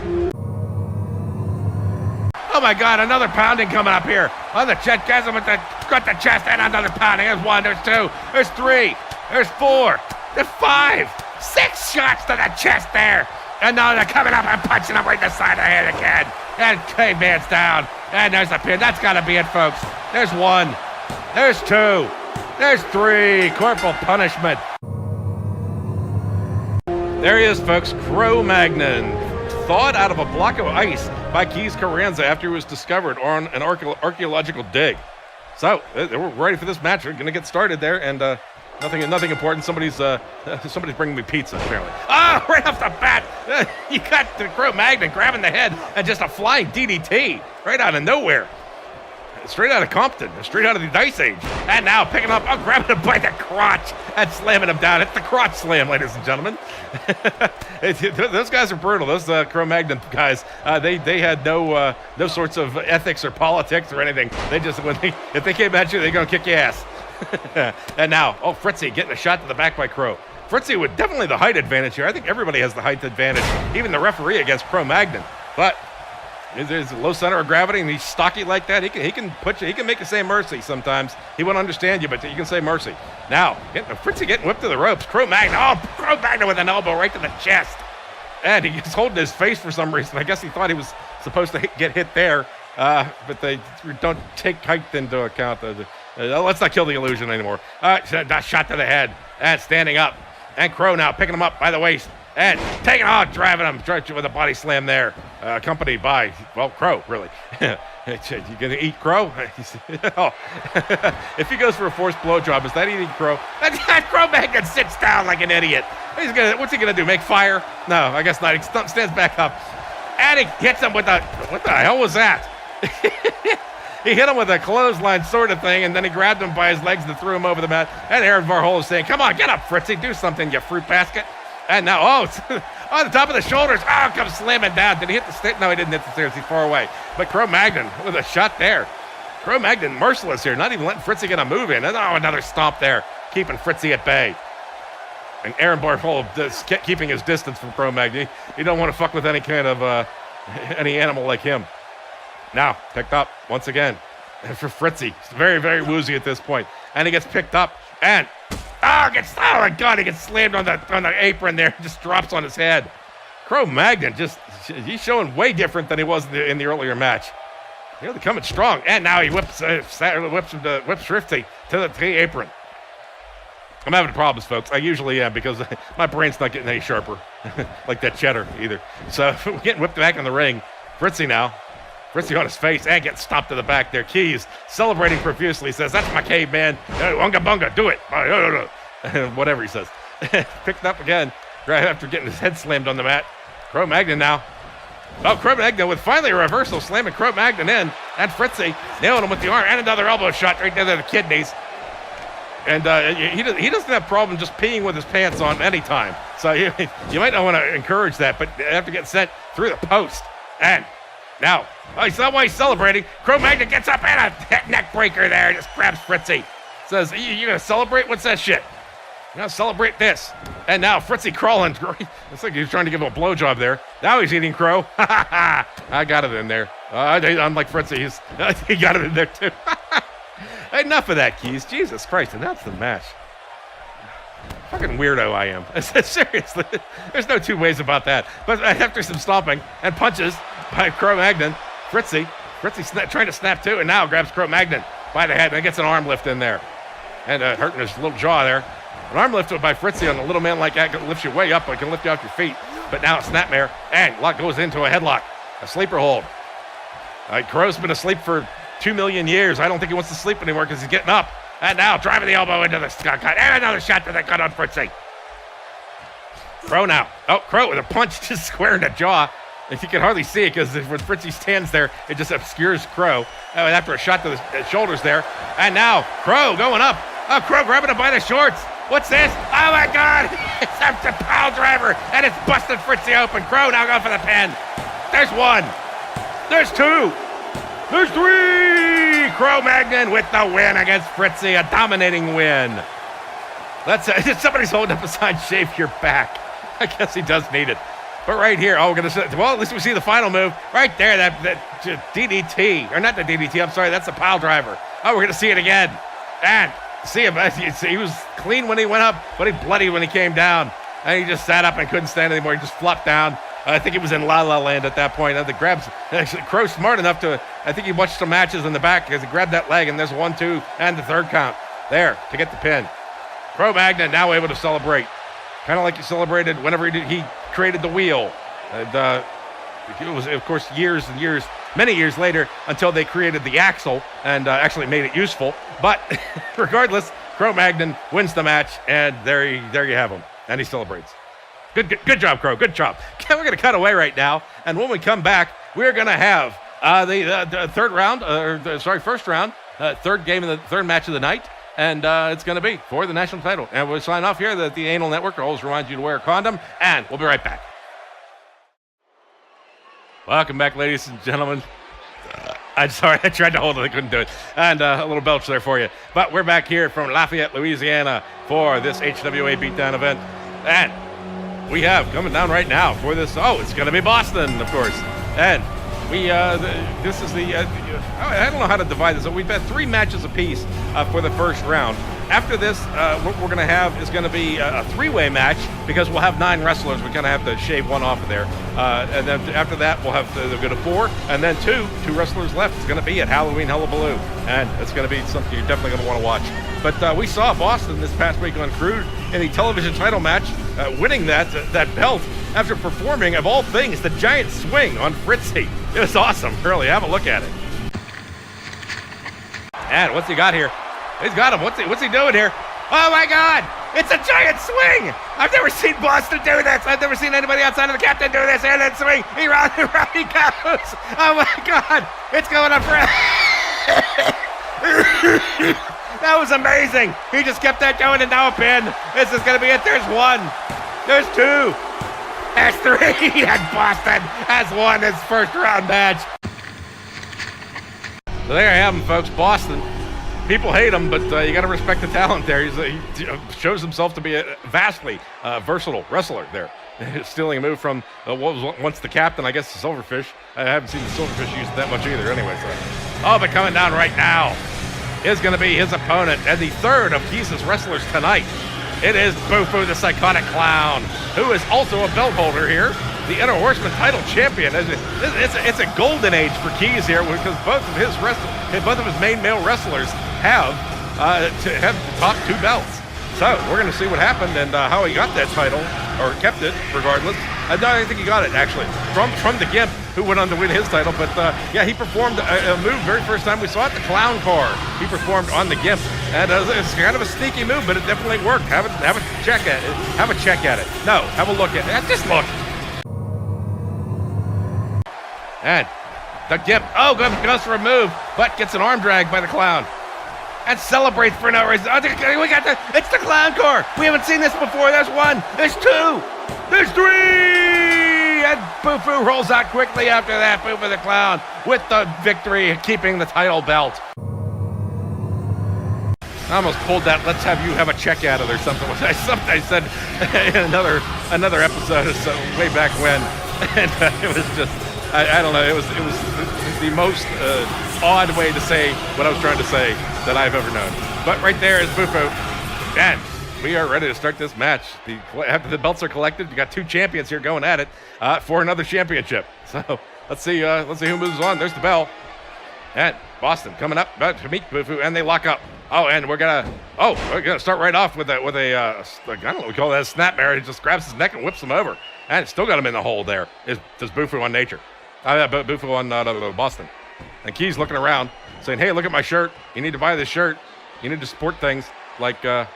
Oh my God, another pounding coming up here on the chest. Guys, got the chest, and another pounding. There's 1, there's 2, there's 3, there's 4, there's 5, 6 shots to the chest there. And now they're coming up and punching him right in the side of the head again. And Caveman's down. And there's the pin. That's got to be it, folks. There's 1. There's 2. There's 3. Corporal Punishment. There he is, folks. Cro Magnon, thawed out of a block of ice by Keys Carranza after he was discovered on an archaeological dig. So we're ready for this match. We're going to get started there, and nothing important. Somebody's bringing me pizza, apparently. Ah, right off the bat, you got the Cro Magnon grabbing the head and just a flying DDT right out of nowhere. Straight out of Compton, straight out of the Dice Age. And now picking up, grabbing him by the crotch and slamming him down. It's the crotch slam, ladies and gentlemen. Those guys are brutal. Those Cro Magnon guys, they had no sorts of ethics or politics or anything. They just, if they came at you, they're going to kick your ass. And now, Fritzy getting a shot to the back by Cro. Fritzy with definitely the height advantage here. I think everybody has the height advantage, even the referee against Cro Magnon. But there's a low center of gravity, and he's stocky like that. He can put you. He can make you say mercy sometimes. He won't understand you, but you can say mercy. Now, Fritzy getting whipped to the ropes. Cro Magnon with an elbow right to the chest, and he's holding his face for some reason. I guess he thought he was supposed to get hit there, but they don't take height into account. Let's not kill the illusion anymore. Shot to the head, and standing up, and Cro now picking him up by the waist. And taking off, driving him with a body slam there, accompanied by, Cro, really. You gonna eat Cro? If he goes for a forced blowjob, is that eating Cro? Cro Magnon sits down like an idiot. What's he gonna do, make fire? No, I guess not. He stands back up. And he hits him with what the hell was that? He hit him with a clothesline sort of thing, and then he grabbed him by his legs and threw him over the mat. And Aaron Varhola is saying, "Come on, get up, Fritzy, do something, you fruit basket." And now, it's on the top of the shoulders. Comes slamming down. Did he hit the stairs? No, he didn't hit the stairs. He's far away. But Cro Magnon with a shot there. Cro Magnon merciless here, not even letting Fritzy get a move in. And another stomp there, keeping Fritzy at bay. And Aaron Barthol keeping his distance from Cro-Magnon. You don't want to fuck with any kind of any animal like him. Now, picked up once again for Fritzy. He's very, very woozy at this point. And he gets picked up and oh my God, he gets slammed on the apron there. Just drops on his head. Cro-Magnon he's showing way different than he was in the earlier match. They're coming strong. And now he whips Fritzy to the apron. I'm having problems, folks. I usually am because my brain's not getting any sharper like that cheddar either. So we're getting whipped back in the ring. Fritzy now. Fritzy on his face and gets stopped to the back there. Keys celebrating profusely. Says, that's my caveman. Unga bunga, do it. Whatever he says. Picked up again right after getting his head slammed on the mat. Cro-Magnon now. Oh, Cro-Magnon with finally a reversal, slamming Cro-Magnon in. And Fritzy nailing him with the arm and another elbow shot right there to the kidneys. And he doesn't have problem just peeing with his pants on any time. So you might not want to encourage that, but after getting sent through the post. And now, he's not why he's celebrating. Cro-Magnon gets up and a neck breaker there. Just grabs Fritzy. Says, you going to celebrate? What's that shit? You going to celebrate this. And now Fritzy crawling. Looks like he was trying to give him a blowjob there. Now he's eating crow. I got it in there. Unlike Fritzy, he got it in there too. Enough of that, Keys. Jesus Christ, and that's the match. Fucking weirdo I am. Seriously, there's no two ways about that. But after some stomping and punches by Cro-Magnon, Fritzy trying to snap too, and now grabs Cro-Magnon by the head and gets an arm lift in there. And hurting his little jaw there. An arm lift by Fritzy on a little man like that can lift you way up, it can lift you off your feet. But now it's snapmare, and lock goes into a headlock, a sleeper hold. Crow's been asleep for 2 million years. I don't think he wants to sleep anymore because he's getting up. And now driving the elbow into the cut. And another shot to the gut on Fritzy. Crow now. Oh, Crow with a punch just square in the jaw. If you can hardly see it because when Fritzy stands there, it just obscures Crow. After a shot to the shoulders there. And now Crow going up. Oh, Crow grabbing him by the shorts. What's this? Oh my God. It's a pile driver. And it's busted Fritzy open. Crow now going for the pin. There's one. There's two. There's three! Cro-Magnon with the win against Fritzy, a dominating win. Somebody's holding up a sign, shave your back. I guess he does need it. But right here, at least we see the final move. Right there, that DDT. Or not the DDT, I'm sorry, that's the pile driver. Oh, we're going to see it again. And see him, he was clean when he went up, but he bloody when he came down. And he just sat up and couldn't stand anymore. He just flopped down. I think he was in La La Land at that point. The grabs, Crow's smart enough to, I think he watched some matches in the back because he grabbed that leg, and there's 1, 2, and the third count there to get the pin. Cro-Magnon now able to celebrate. Kind of like he celebrated whenever he created the wheel. And it was, of course, years and years, many years later until they created the axle and actually made it useful. But regardless, Cro-Magnon wins the match, and there you have him. And he celebrates. Good job, Crow. Good job. We're going to cut away right now, and when we come back, we're going to have the third round, first round, third game of the third match of the night, and it's going to be for the national title. And we'll sign off here that the Anal Network always reminds you to wear a condom, and we'll be right back. Welcome back, ladies and gentlemen. I'm sorry, I tried to hold it, I couldn't do it. And a little belch there for you. But we're back here from Lafayette, Louisiana for this HWA Beatdown event. And we have coming down right now for this. Oh, it's going to be Boston, of course. And this is I don't know how to divide this. We've had 3 matches apiece for the first round. After this, what we're going to have is going to be a 3-way match because we'll have 9 wrestlers. We're going to have to shave one off of there. And then after that, we'll have to go to 4. And then 2 wrestlers left. It's going to be at Halloween Hullabaloo. And it's going to be something you're definitely going to want to watch. But we saw Boston this past week on Crude in the television title match, winning that belt after performing, of all things, the giant swing on Fritzy. It was awesome, really. Have a look at it. And what's he got here? He's got him. What's he doing here? Oh my God! It's a giant swing! I've never seen Boston do this. I've never seen anybody outside of the captain do this. And then swing. He runs. He goes. Oh my God! It's going up for. That was amazing. He just kept that going, and now a pin. This is going to be it. There's 1. There's 2. There's 3. And Boston has won his first round match. So there you have them, folks. Boston People hate him, but you got to respect the talent there. He shows himself to be a vastly versatile wrestler there. Stealing a move from what was once the captain, I guess, the Silverfish. I haven't seen the Silverfish use it that much either anyway. So. Oh, but coming down right now is going to be his opponent and the third of Keys' wrestlers tonight. It is Bufu the Psychotic Clown, who is also a belt holder here. The Inner Horseman title champion. It's a golden age for Keys here because both of his main male wrestlers have the top 2 belts. So we're going to see what happened and how he got that title, or kept it regardless. No, I think he got it actually from the Gimp, who went on to win his title. But yeah, he performed a move very first time we saw it, the Clown Car. He performed on the Gimp, and it's kind of a sneaky move, but it definitely worked. Have a check at it. Have a check at it. No, have a look at it. Just look. And the Gimp, goes for a move, but gets an arm drag by the Clown. And celebrates for no reason. It's the Clown Car. We haven't seen this before. There's 1, there's 2, there's 3. And Bufu rolls out quickly after that. Bufu the Clown with the victory, keeping the title belt. I almost pulled that, let's have you have a check at it or something. I said in another episode way back when. And it was just, I don't know, it was the most odd way to say what I was trying to say that I've ever known. But right there is Bufu. And we are ready to start this match. After the belts are collected, you got 2 champions here going at it for another championship. So let's see who moves on. There's the bell. And Boston coming up to meet Bufu, and they lock up. And we're gonna start right off with a I don't know what we call that, a snapmare. He just grabs his neck and whips him over. And still got him in the hole there. Does Bufu on Nature. Bufu on Boston. And Keys looking around, saying, "Hey, look at my shirt. You need to buy this shirt. You need to support things like, I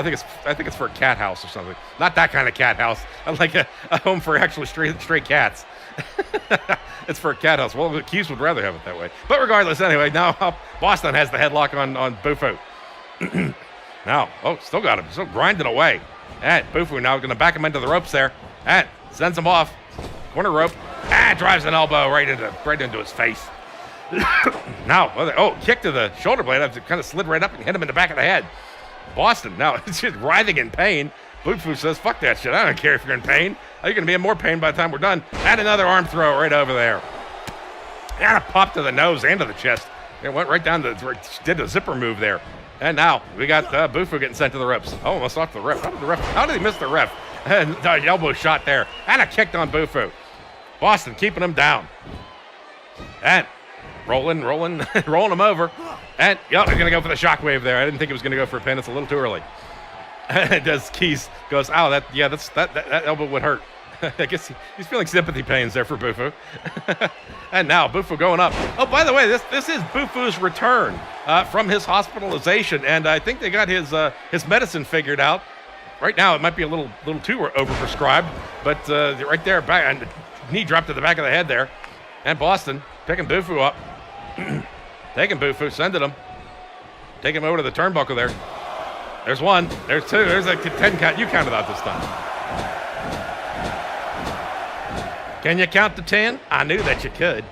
think it's for a cat house or something. Not that kind of cat house. Like a home for actually stray cats. It's for a cat house. Well, Keys would rather have it that way. But regardless, anyway, now Boston has the headlock on Bufu. Now, still got him. Still grinding away. And Bufu now going to back him into the ropes there. And sends him off. Corner rope. And drives an elbow right into his face. Now, kick to the shoulder blade. It kind of slid right up and hit him in the back of the head. Boston, now, it's just writhing in pain. Bufu says, fuck that shit. I don't care if you're in pain. You're going to be in more pain by the time we're done. And another arm throw right over there. And a pop to the nose and to the chest. It went right down did a zipper move there. And now we got Bufu getting sent to the ropes. Almost off the ref. How did he miss the ref? And the elbow shot there. And a kick on Bufu. Boston keeping him down. And rolling him over. And, he's going to go for the shockwave there. I didn't think he was going to go for a pin. It's a little too early. And as Keys goes, that elbow would hurt. I guess he's feeling sympathy pains there for Bufu. And now Bufu going up. Oh, by the way, this is Bufu's return from his hospitalization. And I think they got his medicine figured out. Right now, it might be a little too overprescribed. But right there, back, and knee drop to the back of the head there. And Boston picking Bufu up. Taking Bufu, sending him. Taking him over to the turnbuckle there. There's 1. There's 2. There's a 10 count. You counted out this time. Can you count to 10? I knew that you could.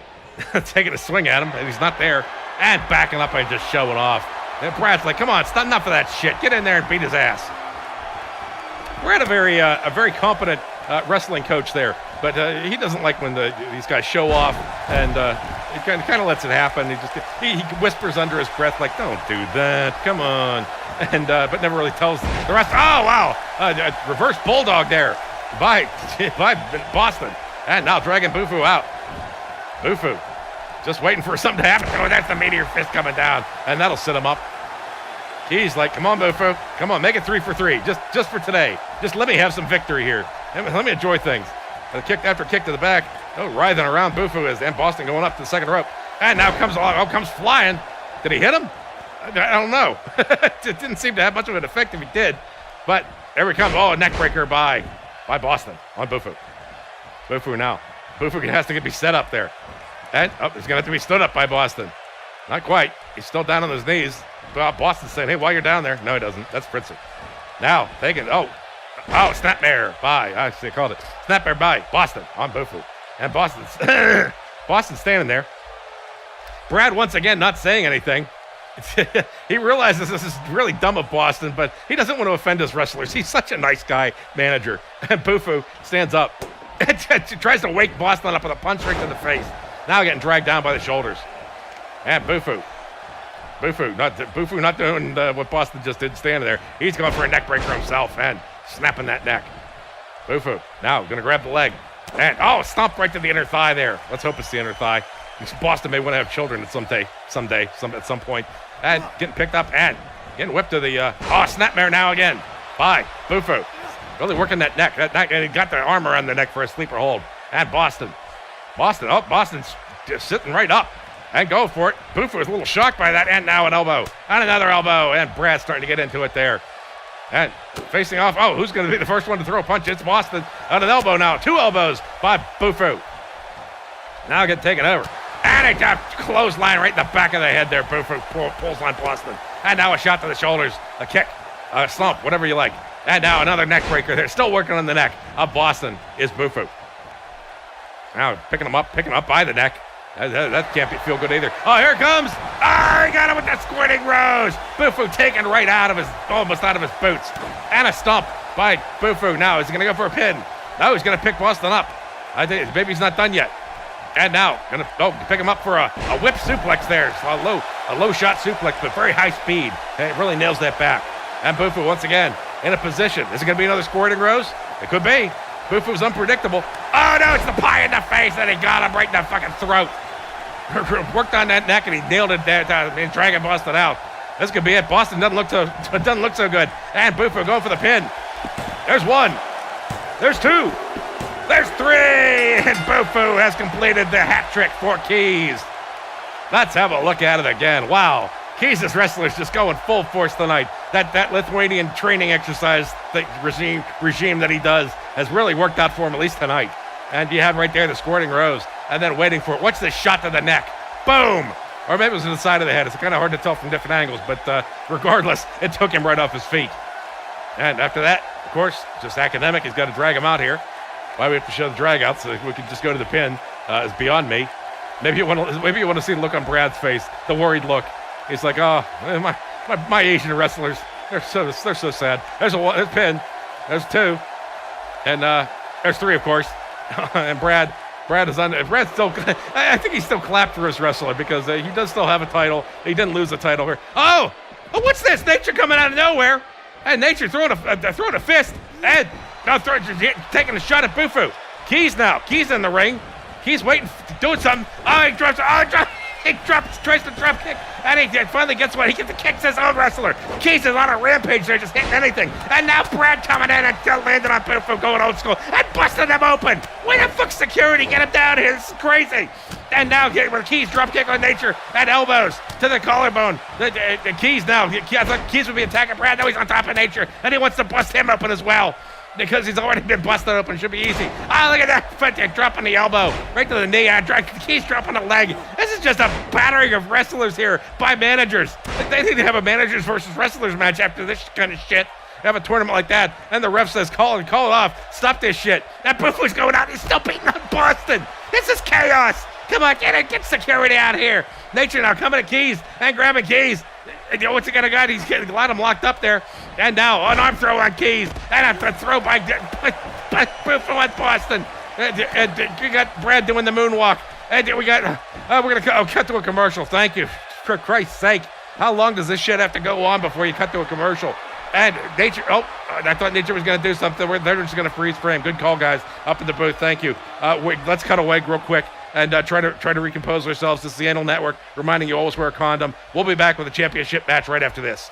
Taking a swing at him, and he's not there. And backing up and just showing off. And Brad's like, come on, it's not enough of that shit. Get in there and beat his ass. We're at a very competent wrestling coach there. But he doesn't like when these guys show off, and he kind of lets it happen. He whispers under his breath like, "Don't do that, come on," and but never really tells the rest. Oh wow, reverse bulldog there by Boston, and now dragging Bufu out. Bufu just waiting for something to happen. Oh, that's the meteor fist coming down, and that'll sit him up. He's like, "Come on, Bufu, come on, make it 3 for 3, just for today. Just let me have some victory here. Let me enjoy things." A kick after kick to the back. Writhing around Bufu is, and Boston going up to the second rope. And now comes flying. Did he hit him? I don't know. It didn't seem to have much of an effect if he did. But there he comes. A neck breaker by Boston on Bufu. Bufu now. Bufu has to be set up there. And he's going to have to be stood up by Boston. Not quite. He's still down on his knees. Boston's saying, hey, while you're down there. No, he doesn't. That's Fritzer. Now, taking, snapmare by, I actually called it. Snapmare by Boston on Bufu. And Boston's standing there. Brad once again not saying anything. He realizes this is really dumb of Boston, but he doesn't want to offend his wrestlers. He's such a nice guy, manager. And Bufu stands up and tries to wake Boston up with a punch right to the face. Now getting dragged down by the shoulders. And Bufu not doing what Boston just did, standing there. He's going for a neck breaker himself and snapping that neck. Bufu now going to grab the leg. And, stomp right to the inner thigh there. Let's hope it's the inner thigh. Boston may want to have children at some point. And getting picked up and getting whipped to the, snapmare now again by Bufu. Really working that neck. And he got the arm around the neck for a sleeper hold. And Boston's just sitting right up and go for it. Bufu was a little shocked by that. And now an elbow. And another elbow. And Brad's starting to get into it there. And facing off. Who's going to be the first one to throw a punch? It's Boston on an elbow now. 2 elbows by Bufu. Now getting taken over. And a clothesline right in the back of the head there. Bufu pulls on Boston. And now a shot to the shoulders. A kick. A slump. Whatever you like. And now another neck breaker. They're still working on the neck of Boston is Bufu. Now picking him up by the neck. That can't feel good either. Here it comes. He got him with that squirting rose. Bufu taken right almost out of his boots. And a stomp by Bufu. Now, is he going to go for a pin? No, he's going to pick Boston up. I think maybe he's not done yet. And now, going to pick him up for a whip suplex there. So a low shot suplex, but very high speed. And it really nails that back. And Bufu, once again, in a position. Is it going to be another squirting rose? It could be. Bufu's unpredictable. No, it's the pie in the face, and he got him right in the fucking throat. Worked on that neck, and he nailed it there, dragging Boston out. This could be it. Boston doesn't look so good. And Bufu going for the pin. There's 1. There's 2. There's 3. And Bufu has completed the hat trick for Keys. Let's have a look at it again. Wow. Keys' wrestlers just going full force tonight. That Lithuanian training exercise regime that he does has really worked out for him, at least tonight. And you have right there the squirting rose. And then waiting for it. Watch this shot to the neck. Boom! Or maybe it was to the side of the head. It's kind of hard to tell from different angles, but regardless, it took him right off his feet. And after that, of course, just academic. He's got to drag him out here. Why we have to show the drag out so we can just go to the pin is beyond me. Maybe you want to see the look on Brad's face, the worried look. He's like, my Asian wrestlers, they're so sad. There's a pin. There's 2. And there's 3, of course. And Brad's still, I think he's still clapped for his wrestler because he does still have a title. He didn't lose the title here. Oh, what's this? Nature coming out of nowhere. And Nature throwing a fist. And taking a shot at Bufu. Keys in the ring. Keys waiting, doing something. He drops. He tries to drop kick. And he finally gets one. He kicks his own wrestler. Keys is on a rampage there, just hitting anything. And now Brad coming in and landing on Bufu, going old school, and busting him open. Where the fuck's security? Get him down here. This is crazy. And now with Keys drop kick on Nature and elbows to the collarbone. The Keys now. I thought Keys would be attacking Brad. Now he's on top of Nature, and he wants to bust him open as well. Because he's already been busted open. Should be easy. Look at that. Dropping the elbow. Right to the knee. Keys dropping the leg. This is just a battering of wrestlers here by managers. They need to have a managers versus wrestlers match after this kind of shit. Have a tournament like that. And the ref says, call it off. Stop this shit. That Bufu's going out. He's still beating on Boston. This is chaos. Come on, get security out here. Nature now coming at Keys and grabbing Keys. What's he gonna got? He's getting a lot of them locked up there. And now an arm throw on Keys. And a throw by Bufu on Boston. And you got Brad doing the moonwalk. And we're gonna cut to a commercial. Thank you. For Christ's sake. How long does this shit have to go on before you cut to a commercial? And Nature, I thought Nature was going to do something. They're just going to freeze frame. Good call, guys. Up in the booth. Thank you. Let's cut away real quick and try to recompose ourselves. This is the Anal Network, reminding you always wear a condom. We'll be back with a championship match right after this.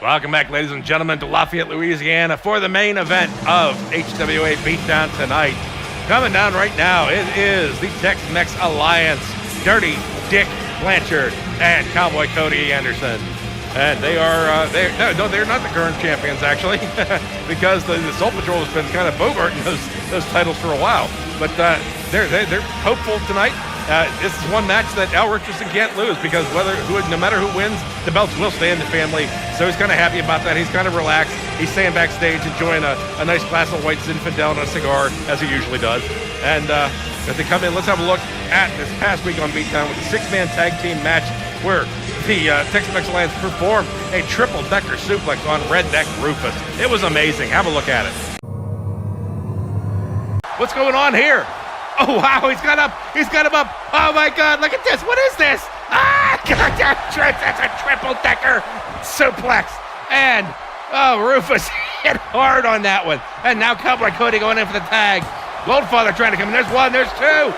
Welcome back, ladies and gentlemen, to Lafayette, Louisiana for the main event of HWA Beatdown tonight. Coming down right now, it is the Tex-Mex Alliance, Dirty Dick Blanchard and Cowboy Cody Anderson. And they're not the current champions, actually, because the Soul Patrol has been kind of bogarting those titles for a while. But they're hopeful tonight. This is one match that Al Richardson can't lose because no matter who wins, the belts will stay in the family. So he's kind of happy about that. He's kind of relaxed. He's staying backstage, enjoying a nice glass of white Zinfandel and a cigar, as he usually does. And as they come in, let's have a look at this past week on Beatdown with the six-man tag team match where the Tex-Mex Alliance performed a triple-decker suplex on Redneck Rufus. It was amazing. Have a look at it. What's going on here? Oh, wow, he's got him up. Oh, my God, look at this. What is this? Ah, that's a triple-decker suplex. And, Rufus hit hard on that one. And now Cowboy Cody going in for the tag. Goldfather trying to come in. There's one, there's two.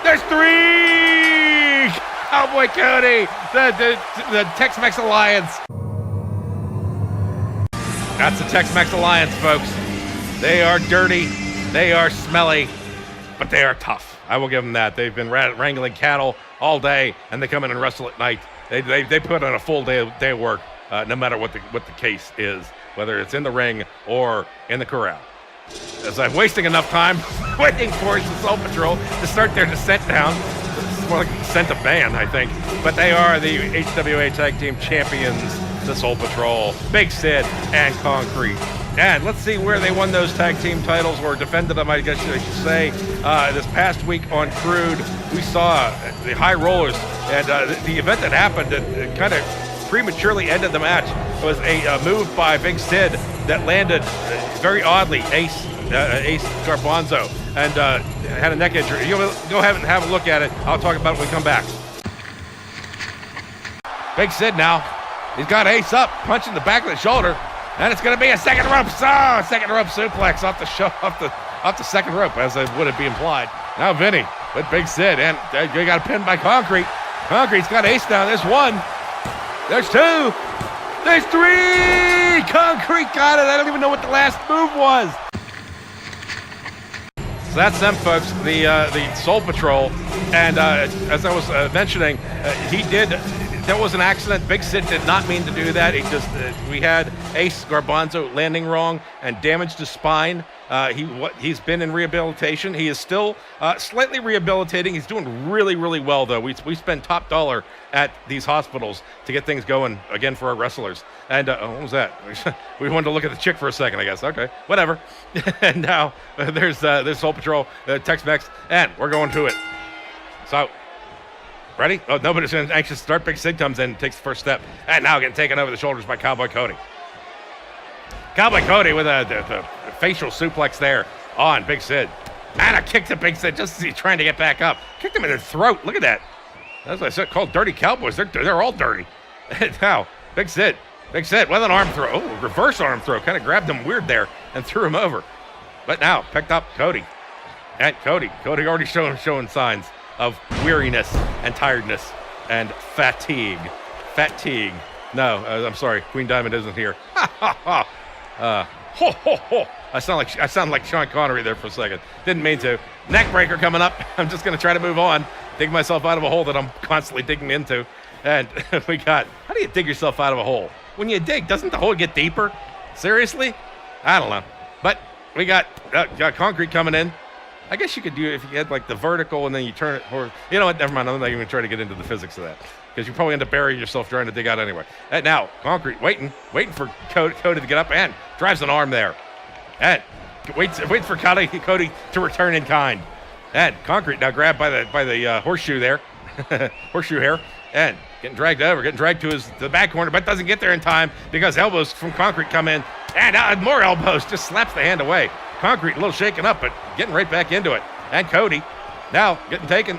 There's three. Cowboy Cody, the Tex-Mex Alliance. That's the Tex-Mex Alliance, folks. They are dirty. They are smelly. But they are tough. I will give them that. They've been wrangling cattle all day, and they come in and wrestle at night. They put on a full day of work, no matter what the case is, whether it's in the ring or in the corral. As I'm wasting enough time waiting for the Soul Patrol to start their descent down. It's more like a descent of man, I think. But they are the HWA Tag Team Champions, the Soul Patrol, Big Sid, and Concrete. And let's see where they won those tag team titles, or defended them, I guess I should say. This past week on Crude, we saw the High Rollers, and the event that happened that kind of prematurely ended the match was a move by Big Sid that landed very oddly, Ace Garbanzo, and had a neck injury. You'll go ahead and have a look at it. I'll talk about it when we come back. Big Sid now, he's got Ace up, punching the back of the shoulder. And it's going to be a second rope suplex off the second rope, as it would be implied. Now Vinny with Big Sid, and they got pinned by Concrete. Concrete's got Ace down. There's one. There's two. There's three. Concrete got it. I don't even know what the last move was. So that's them, folks. The Soul Patrol, and as I was mentioning, there was an accident. Big Sid did not mean to do that. We had Ace Garbanzo landing wrong and damaged his spine. He's been in rehabilitation. He is still slightly rehabilitating. He's doing really, really well, though. We spend top dollar at these hospitals to get things going again for our wrestlers. And what was that? We wanted to look at the chick for a second, I guess. Okay, whatever. And now there's Soul Patrol, Tex-Mex, and we're going to it. So. Ready? Oh, nobody's anxious to start. Big Sid comes in and takes the first step. And now getting taken over the shoulders by Cowboy Cody. Cowboy Cody with the facial suplex there on Big Sid. And a kick to Big Sid just as he's trying to get back up. Kicked him in the throat. Look at that. That's what I said, called dirty cowboys. They're all dirty. Now, Big Sid with an arm throw. Oh, reverse arm throw. Kind of grabbed him weird there and threw him over. But now, picked up Cody. And Cody already showing signs of weariness and tiredness and fatigue. No, I'm sorry. Queen Diamond isn't here. Ha. Ho, ho, ho. I sound like Sean Connery there for a second. Didn't mean to. Neck breaker coming up. I'm just going to try to move on. Dig myself out of a hole that I'm constantly digging into. And we got, how do you dig yourself out of a hole? When you dig, doesn't the hole get deeper? Seriously? I don't know. But we got Concrete coming in. I guess you could do it if you had like the vertical and then you turn it, or you know what, never mind, I'm not even trying to get into the physics of that, because you probably end up burying yourself trying to dig out anyway. And now, Concrete waiting for Cody to get up and drives an arm there. And waits for Cody to return in kind. And Concrete now grabbed by the horseshoe there, horseshoe hair, and getting dragged to the back corner, but doesn't get there in time because elbows from Concrete come in, and more elbows, just slaps the hand away. Concrete a little shaken up, but getting right back into it. And Cody now getting taken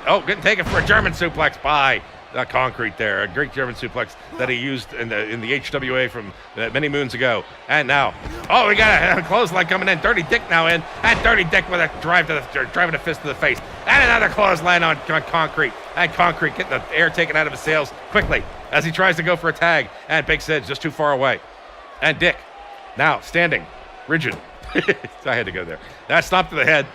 for a German suplex by Concrete there. A great German suplex that he used in the HWA from many moons ago. And now, we got a clothesline coming in. Dirty Dick now in. And Dirty Dick with a driving a fist to the face. And another clothesline on Concrete. And Concrete getting the air taken out of his sails quickly as he tries to go for a tag. And Big Sid's just too far away. And Dick now standing rigid. I had to go there. That stopped to the head.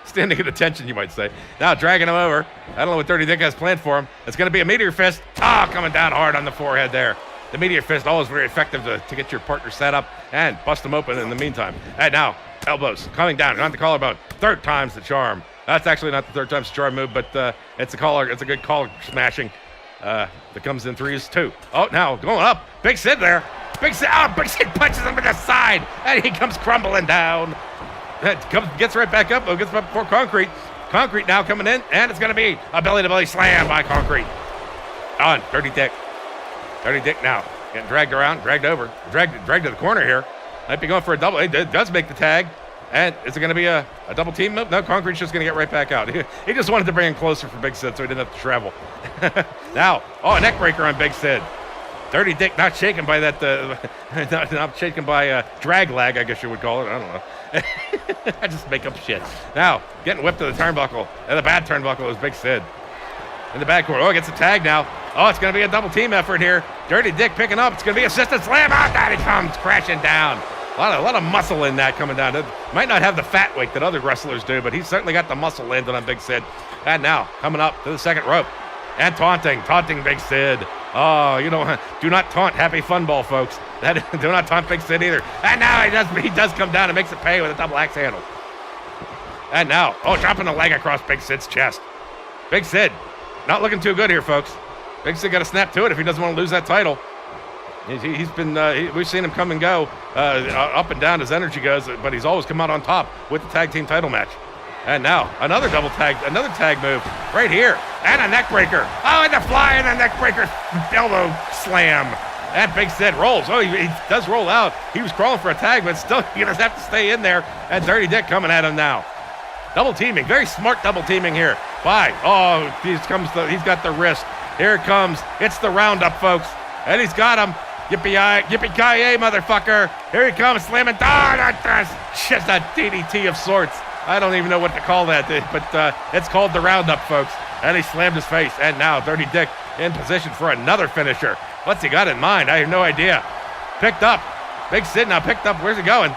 Standing at attention, you might say. Now dragging him over. I don't know what Dirty Dick has planned for him. It's going to be a meteor fist. Coming down hard on the forehead there. The meteor fist, always very effective to get your partner set up and bust them open in the meantime. And now, elbows coming down on the collarbone. Third time's the charm. That's actually not the third time's the charm move, but it's a good collar smashing that comes in threes too. Oh, now going up. Big Sid there. Big Sid punches him in the side, and he comes crumbling down. Gets right back up, though. Gets up before Concrete. Concrete now coming in, and it's going to be a belly-to-belly slam by Concrete. On Dirty Dick. Dirty Dick now getting dragged around, dragged over, dragged to the corner here. Might be going for a double. He does make the tag. And is it going to be a double team move? No, Concrete's just going to get right back out. He just wanted to bring him closer for Big Sid so he didn't have to travel. Now, a neck breaker on Big Sid. Dirty Dick not shaken by that, not shaken by drag lag, I guess you would call it. I don't know. I just make up shit. Now, getting whipped to the turnbuckle. And the bad turnbuckle is Big Sid. In the back corner. Gets a tag now. It's going to be a double team effort here. Dirty Dick picking up. It's going to be assisted slam. Down he comes crashing down. A lot of muscle in that coming down. It might not have the fat weight that other wrestlers do, but he's certainly got the muscle landed on Big Sid. And now, coming up to the second rope. And taunting Big Sid. Do not taunt Happy Fun Ball, folks. Do not taunt Big Sid either. And now he does come down and makes it pay with a double axe handle. And now, dropping the leg across Big Sid's chest. Big Sid, not looking too good here, folks. Big Sid got to snap to it if he doesn't want to lose that title. He's been, we've seen him come and go, up and down as energy goes, but he's always come out on top with the tag team title match. And now, another tag move right here. And a neck breaker. And the fly and a neck breaker elbow slam. And Big Sid rolls. He does roll out. He was crawling for a tag, but still, he does have to stay in there. And Dirty Dick coming at him now. Double teaming, very smart double teaming here. He's got the wrist. Here it comes. It's the roundup, folks. And he's got him. Yippee-ki-yay, motherfucker. Here he comes, slamming. That's just a DDT of sorts. I don't even know what to call that, but it's called the roundup, folks. And he slammed his face. And now Dirty Dick in position for another finisher. What's he got in mind? I have no idea. Picked up. Big Sid now picked up. Where's he going?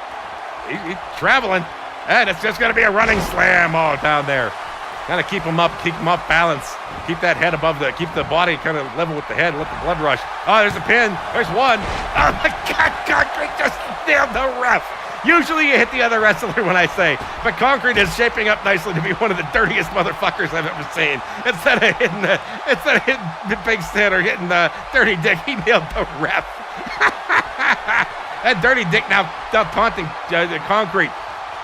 He's traveling. And it's just going to be a running slam down there. Kind of keep him up balance. Keep that head keep the body kind of level with the head, let the blood rush. There's a pin. There's one. Oh my God, Concrete just nailed the ref. Usually you hit the other wrestler when I say, but Concrete is shaping up nicely to be one of the dirtiest motherfuckers I've ever seen. Instead of hitting Big Sid or hitting Dirty Dick, he nailed the ref. And Dirty Dick now taunting Concrete.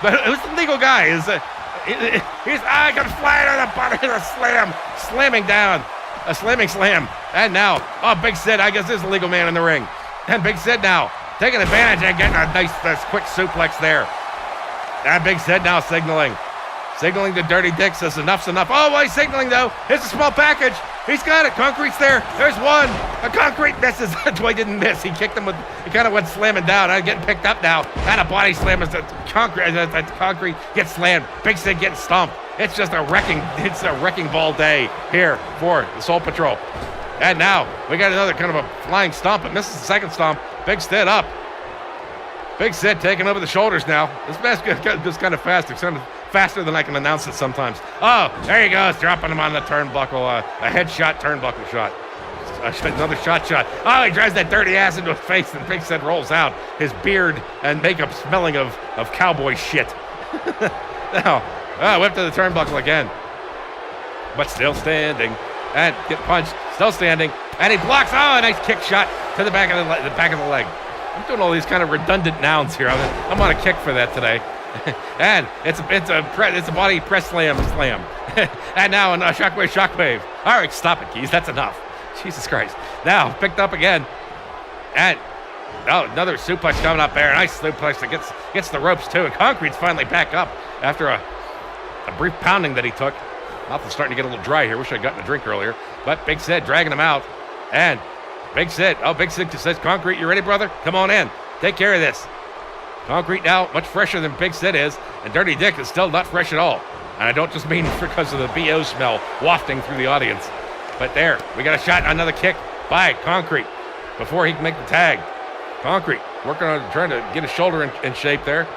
But who's the legal guy? He's going to fly to the bottom of the slam. Slamming down. A slamming slam. And now, Big Sid, I guess, is the legal man in the ring. And Big Sid now taking advantage and getting a nice quick suplex there. And Big Sid now signaling. Signaling to Dirty Dick, says enough's enough. He's signaling, though. It's a small package. He's got it. Concrete's there. There's one. A Concrete misses. That's why he didn't miss. He kicked him he kind of went slamming down. Getting picked up now. And a body slam as the Concrete gets slammed. Big Sid getting stomped. It's just a wrecking ball day here for the Soul Patrol. And now we got another kind of a flying stomp. It misses the second stomp. Big Sid up. Big Sid taking over the shoulders now. This match goes kind of fast. It's kind of faster than I can announce it sometimes. There he goes, dropping him on the turnbuckle. A headshot turnbuckle shot. Another shot. He drives that dirty ass into his face, and Big Sid rolls out, his beard and makeup smelling of cowboy shit. Now, whip to the turnbuckle again. But still standing. And get punched. Still standing. And he blocks. A nice kick shot to the back of the leg. I'm doing all these kind of redundant nouns here. I'm on a kick for that today. And it's a body press slam. And now a shockwave. All right, stop it, Keys. That's enough. Jesus Christ. Now picked up again. And another suplex coming up there. Nice suplex that gets the ropes too. And Concrete's finally back up after a brief pounding that he took. Mouth is starting to get a little dry here. Wish I'd gotten a drink earlier. But Big Sid dragging him out. And Big Sid says, Concrete, you ready, brother? Come on in. Take care of this. Concrete now much fresher than Big Sid is, and Dirty Dick is still not fresh at all. And I don't just mean because of the BO smell wafting through the audience. But there, we got a shot, another kick by Concrete before he can make the tag. Concrete working on trying to get his shoulder in shape there.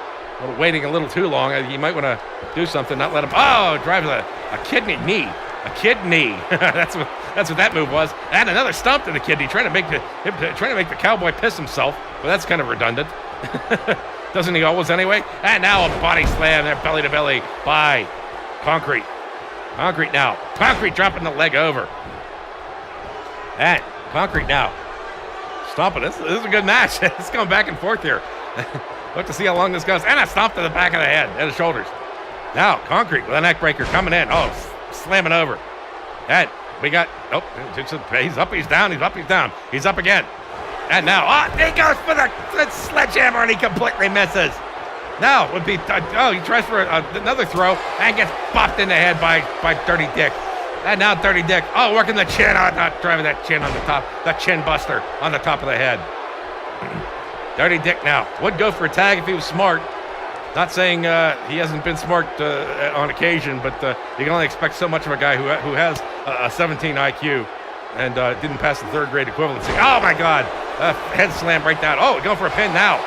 Waiting a little too long. You might want to do something, not let him. Drives a kidney knee. A kidney. That's what that move was. And another stomp to the kidney, trying to make the cowboy piss himself. But that's kind of redundant. Doesn't he always anyway? And now a body slam there, belly to belly by Concrete. Concrete now. Concrete dropping the leg over. And Concrete now stomping. This is a good match. It's going back and forth here. Look to see how long this goes. And a stomp to the back of the head and the shoulders. Now, Concrete with a neck breaker coming in. Oh, slamming over. And we got, he's up, he's down, he's up, he's down. He's up again. And now, he goes for the sledgehammer and he completely misses. Now, would be, he tries for another throw and gets bopped in the head by Dirty Dick. And now Dirty Dick, working the chin, driving that chin on the top, the chin buster on the top of the head. Dirty Dick now would go for a tag if he was smart. Not saying he hasn't been smart on occasion, but you can only expect so much of a guy who has a 17 IQ and didn't pass the third grade equivalency. Oh my God! Head slam right down. Oh, going for a pin now,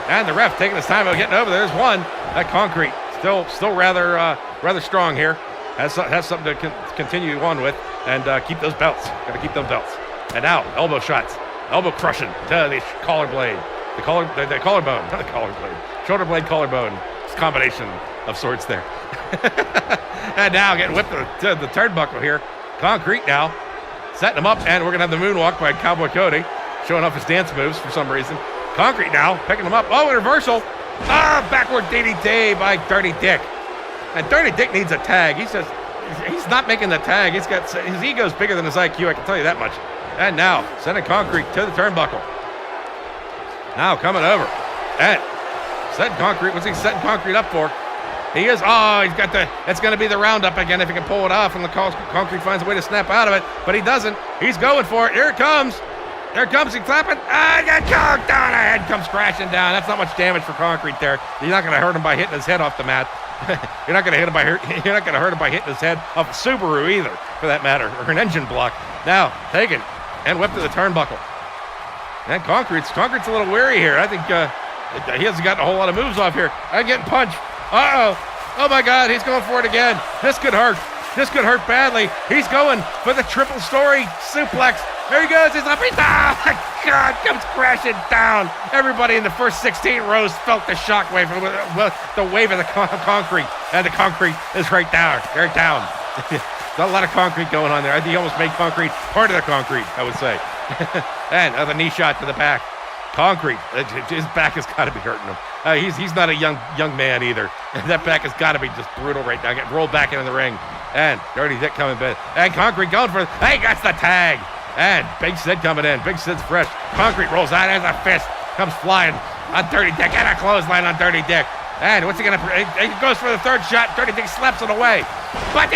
and the ref taking his time about getting over. There's one. That Concrete still rather strong here. Has something to continue on with and keep those belts. Got to keep them belts. And now elbow shots, elbow crushing to the collar blade. The collarbone, not the collar blade. Shoulder blade, collarbone. It's a combination of sorts there. And now getting whipped to the turnbuckle here. Concrete now. Setting him up, and we're going to have the moonwalk by Cowboy Cody. Showing off his dance moves for some reason. Concrete now, picking him up. Oh, a reversal. Backward DDT by Dirty Dick. And Dirty Dick needs a tag. He says he's not making the tag. His ego's bigger than his IQ, I can tell you that much. And now, sending Concrete to the turnbuckle. Now coming over. And setting Concrete. What's he setting Concrete up for? He is. He's got it's going to be the roundup again if he can pull it off. And the Concrete finds a way to snap out of it. But he doesn't. He's going for it. Here it comes. There comes he clapping. Got conked down. The head comes crashing down. That's not much damage for Concrete there. You're not going to hurt him by hitting his head off the mat. You're not going to hurt him by hitting his head off a Subaru either, for that matter, or an engine block. Now taken and whipped to the turnbuckle. And Concrete's a little weary here. I think he hasn't gotten a whole lot of moves off here. I'm getting punched. Oh my God, he's going for it again. This could hurt. This could hurt badly. He's going for the triple story suplex. There he goes. He's up. He's down. Oh my God, comes crashing down. Everybody in the first 16 rows felt the shockwave, the wave of the Concrete. And the Concrete is right down. Right down. Not a lot of concrete going on there. I think he almost made Concrete part of the concrete, I would say. And the knee shot to the back. Concrete, his back has got to be hurting him. He's not a young man either. That back has got to be just brutal right now. Getting rolled back into the ring. And Dirty Dick coming in. And Concrete going for it. He gets the tag. And Big Sid coming in. Big Sid's fresh. Concrete rolls out. There's a fist. Comes flying on Dirty Dick. And a clothesline on Dirty Dick. And what's he going to... He goes for the third shot. Dirty Dick slaps it away. But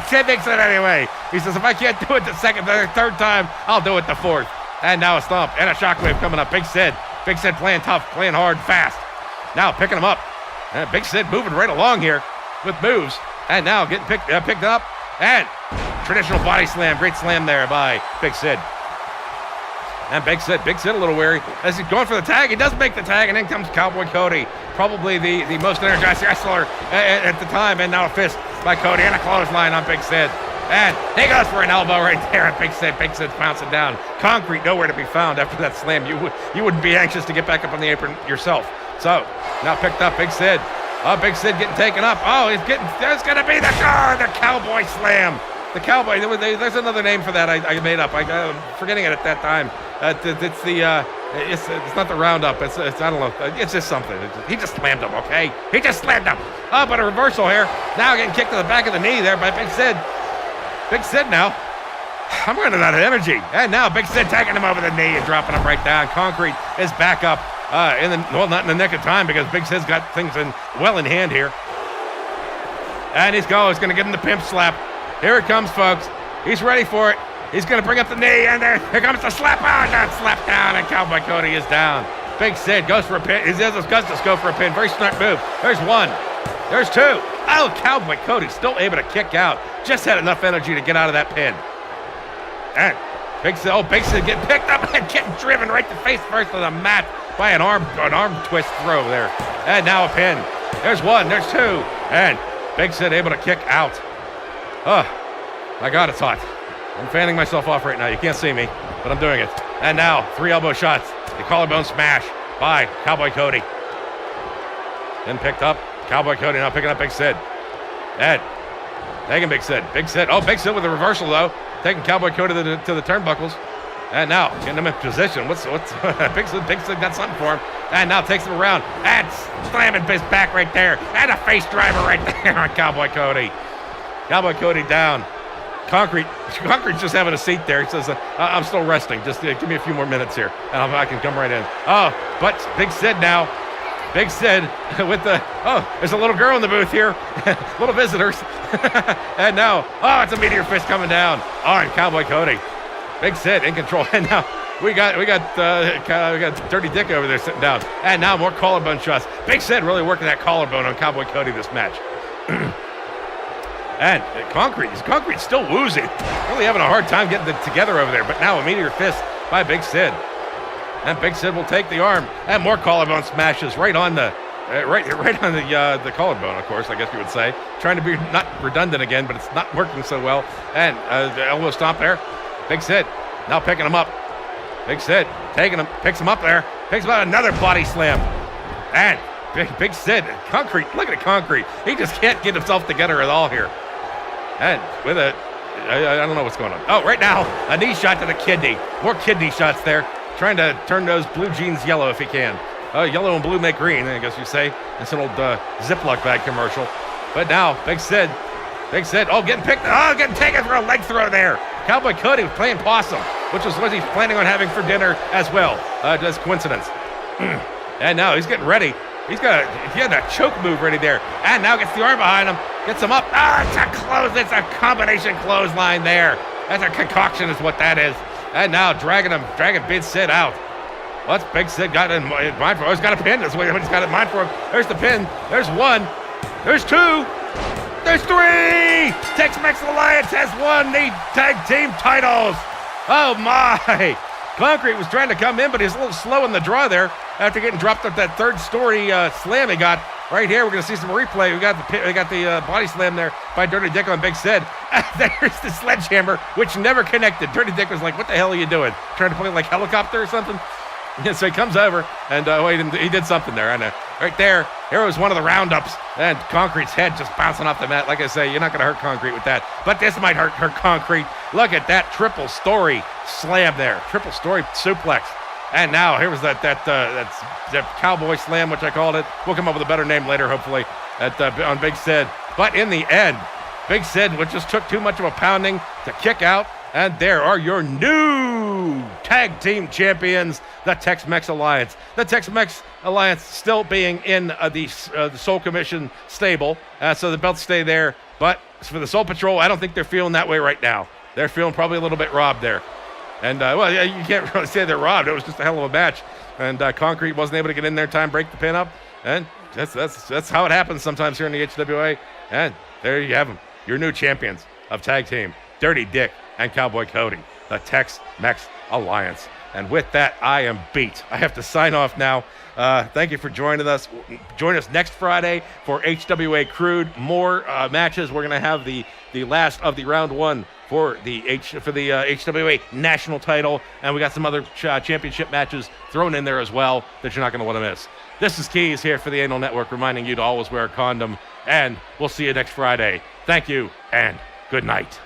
Sid makes it anyway. He says, if I can't do it the third time, I'll do it the fourth. And now a stomp and a shockwave coming up. Big Sid playing tough, playing hard, fast. Now picking him up. And Big Sid moving right along here with moves. And now getting picked up. And traditional body slam. Great slam there by Big Sid. And Big Sid a little weary. As he's going for the tag, he does make the tag, and in comes Cowboy Cody. Probably the most energized wrestler at the time. And now a fist by Cody and a clothesline on Big Sid. And he goes for an elbow right there. And Big Sid's bouncing down. Concrete nowhere to be found after that slam. You wouldn't be anxious to get back up on the apron yourself. So now picked up Big Sid. Big Sid getting taken up. There's going to be the Cowboy Slam. The Cowboy, there's another name for that I made up. I'm forgetting it at that time. It's not the roundup. It's I don't know. It's just something. He just slammed him, okay? He just slammed him. But a reversal here. Now getting kicked to the back of the knee there by Big Sid. Big Sid now. I'm running out of energy. And now Big Sid taking him over the knee and dropping him right down. Concrete is back up. Not in the nick of time because Big Sid's got things well in hand here. And he's going to give him the pimp slap. Here it comes, folks. He's ready for it. He's going to bring up the knee, and here comes the slap. Slap down, and Cowboy Cody is down. Big Sid goes for a pin. He has Augustus go for a pin. Very smart move. There's one. There's two. Cowboy Cody still able to kick out. Just had enough energy to get out of that pin. And Big Sid getting picked up and getting driven right to face first to the mat by an arm twist throw there. And now a pin. There's one. There's two. And Big Sid able to kick out. Oh, my God, it's hot. I'm fanning myself off right now. You can't see me, but I'm doing it. And now, 3 elbow shots. The collarbone smash by Cowboy Cody. Then picked up. Cowboy Cody now picking up Big Sid. Ed, taking Big Sid. Big Sid with a reversal, though. Taking Cowboy Cody to the turnbuckles. And now, getting him in position. What's Big Sid got something for him. And now takes him around. And slamming his back right there. And a face driver right there on Cowboy Cody. Cowboy Cody down. Concrete's just having a seat there. He says, I'm still resting. Just give me a few more minutes here, and I can come right in. Oh, but Big Sid now. Big Sid with there's a little girl in the booth here. Little visitors. And now, it's a meteor fist coming down on Cowboy Cody. Big Sid in control. And now we got Dirty Dick over there sitting down. And now more collarbone shots. Big Sid really working that collarbone on Cowboy Cody this match. And Concrete's still woozy. Really having a hard time getting it together over there. But now a meteor fist by Big Sid. And Big Sid will take the arm. And more collarbone smashes right on the the collarbone, of course, I guess you would say. Trying to be not redundant again, but it's not working so well. And the elbow stomp there. Big Sid now picking him up. Big Sid taking him, picks him up there. Picks him up, another body slam. And Big Sid, Concrete, look at Concrete. He just can't get himself together at all here. And with I don't know what's going on. Oh, right now, a knee shot to the kidney. More kidney shots there. Trying to turn those blue jeans yellow if he can. Yellow and blue make green, I guess you say. It's an old Ziploc bag commercial. But now, Big Sid, getting taken for a leg throw there. Cowboy Cody was playing possum, which is what he's planning on having for dinner as well. Just coincidence. And now he's getting ready. He had that choke move ready there. And now gets the arm behind him. Gets him up. It's a combination clothesline there. That's a concoction is what that is. And now dragging Big Sid out. What's Big Sid got in mind for? Oh, he's got a pin. That's what he's got in mind for him. There's the pin. There's one. There's two. There's three. Tex-Mex Alliance has won the tag team titles. Oh, my. Concrete was trying to come in, but he's a little slow in the draw there after getting dropped up that third-story slam he got. Right here, we're going to see some replay. We got the body slam there by Dirty Dick on Big Sid. There's the sledgehammer, which never connected. Dirty Dick was like, what the hell are you doing? Trying to play like helicopter or something? Yeah, so he comes over, and he did something there. I know. Right there, here was one of the roundups, and Concrete's head just bouncing off the mat. Like I say, you're not going to hurt Concrete with that. But this might hurt Concrete. Look at that triple story slam there. Triple story suplex. And now, here was that cowboy slam, which I called it. We'll come up with a better name later, hopefully, on Big Sid. But in the end, Big Sid, which just took too much of a pounding to kick out. And there are your new tag team champions, the Tex-Mex Alliance. The Tex-Mex Alliance still being in the Soul Commission stable, so the belts stay there. But for the Soul Patrol, I don't think they're feeling that way right now. They're feeling probably a little bit robbed there. And, you can't really say they're robbed. It was just a hell of a match. And Concrete wasn't able to get in there in time, break the pin up. And that's how it happens sometimes here in the HWA. And there you have them, your new champions of tag team, Dirty Dick and Cowboy Cody, the Tex-Mex Alliance. And with that, I am beat. I have to sign off now. Thank you for joining us. Join us next Friday for HWA Crude. More matches. We're going to have the last of the round one for the HWA national title, and we got some other championship matches thrown in there as well that you're not going to want to miss. This is Keys here for the Anal Network, reminding you to always wear a condom, and we'll see you next Friday. Thank you, and good night.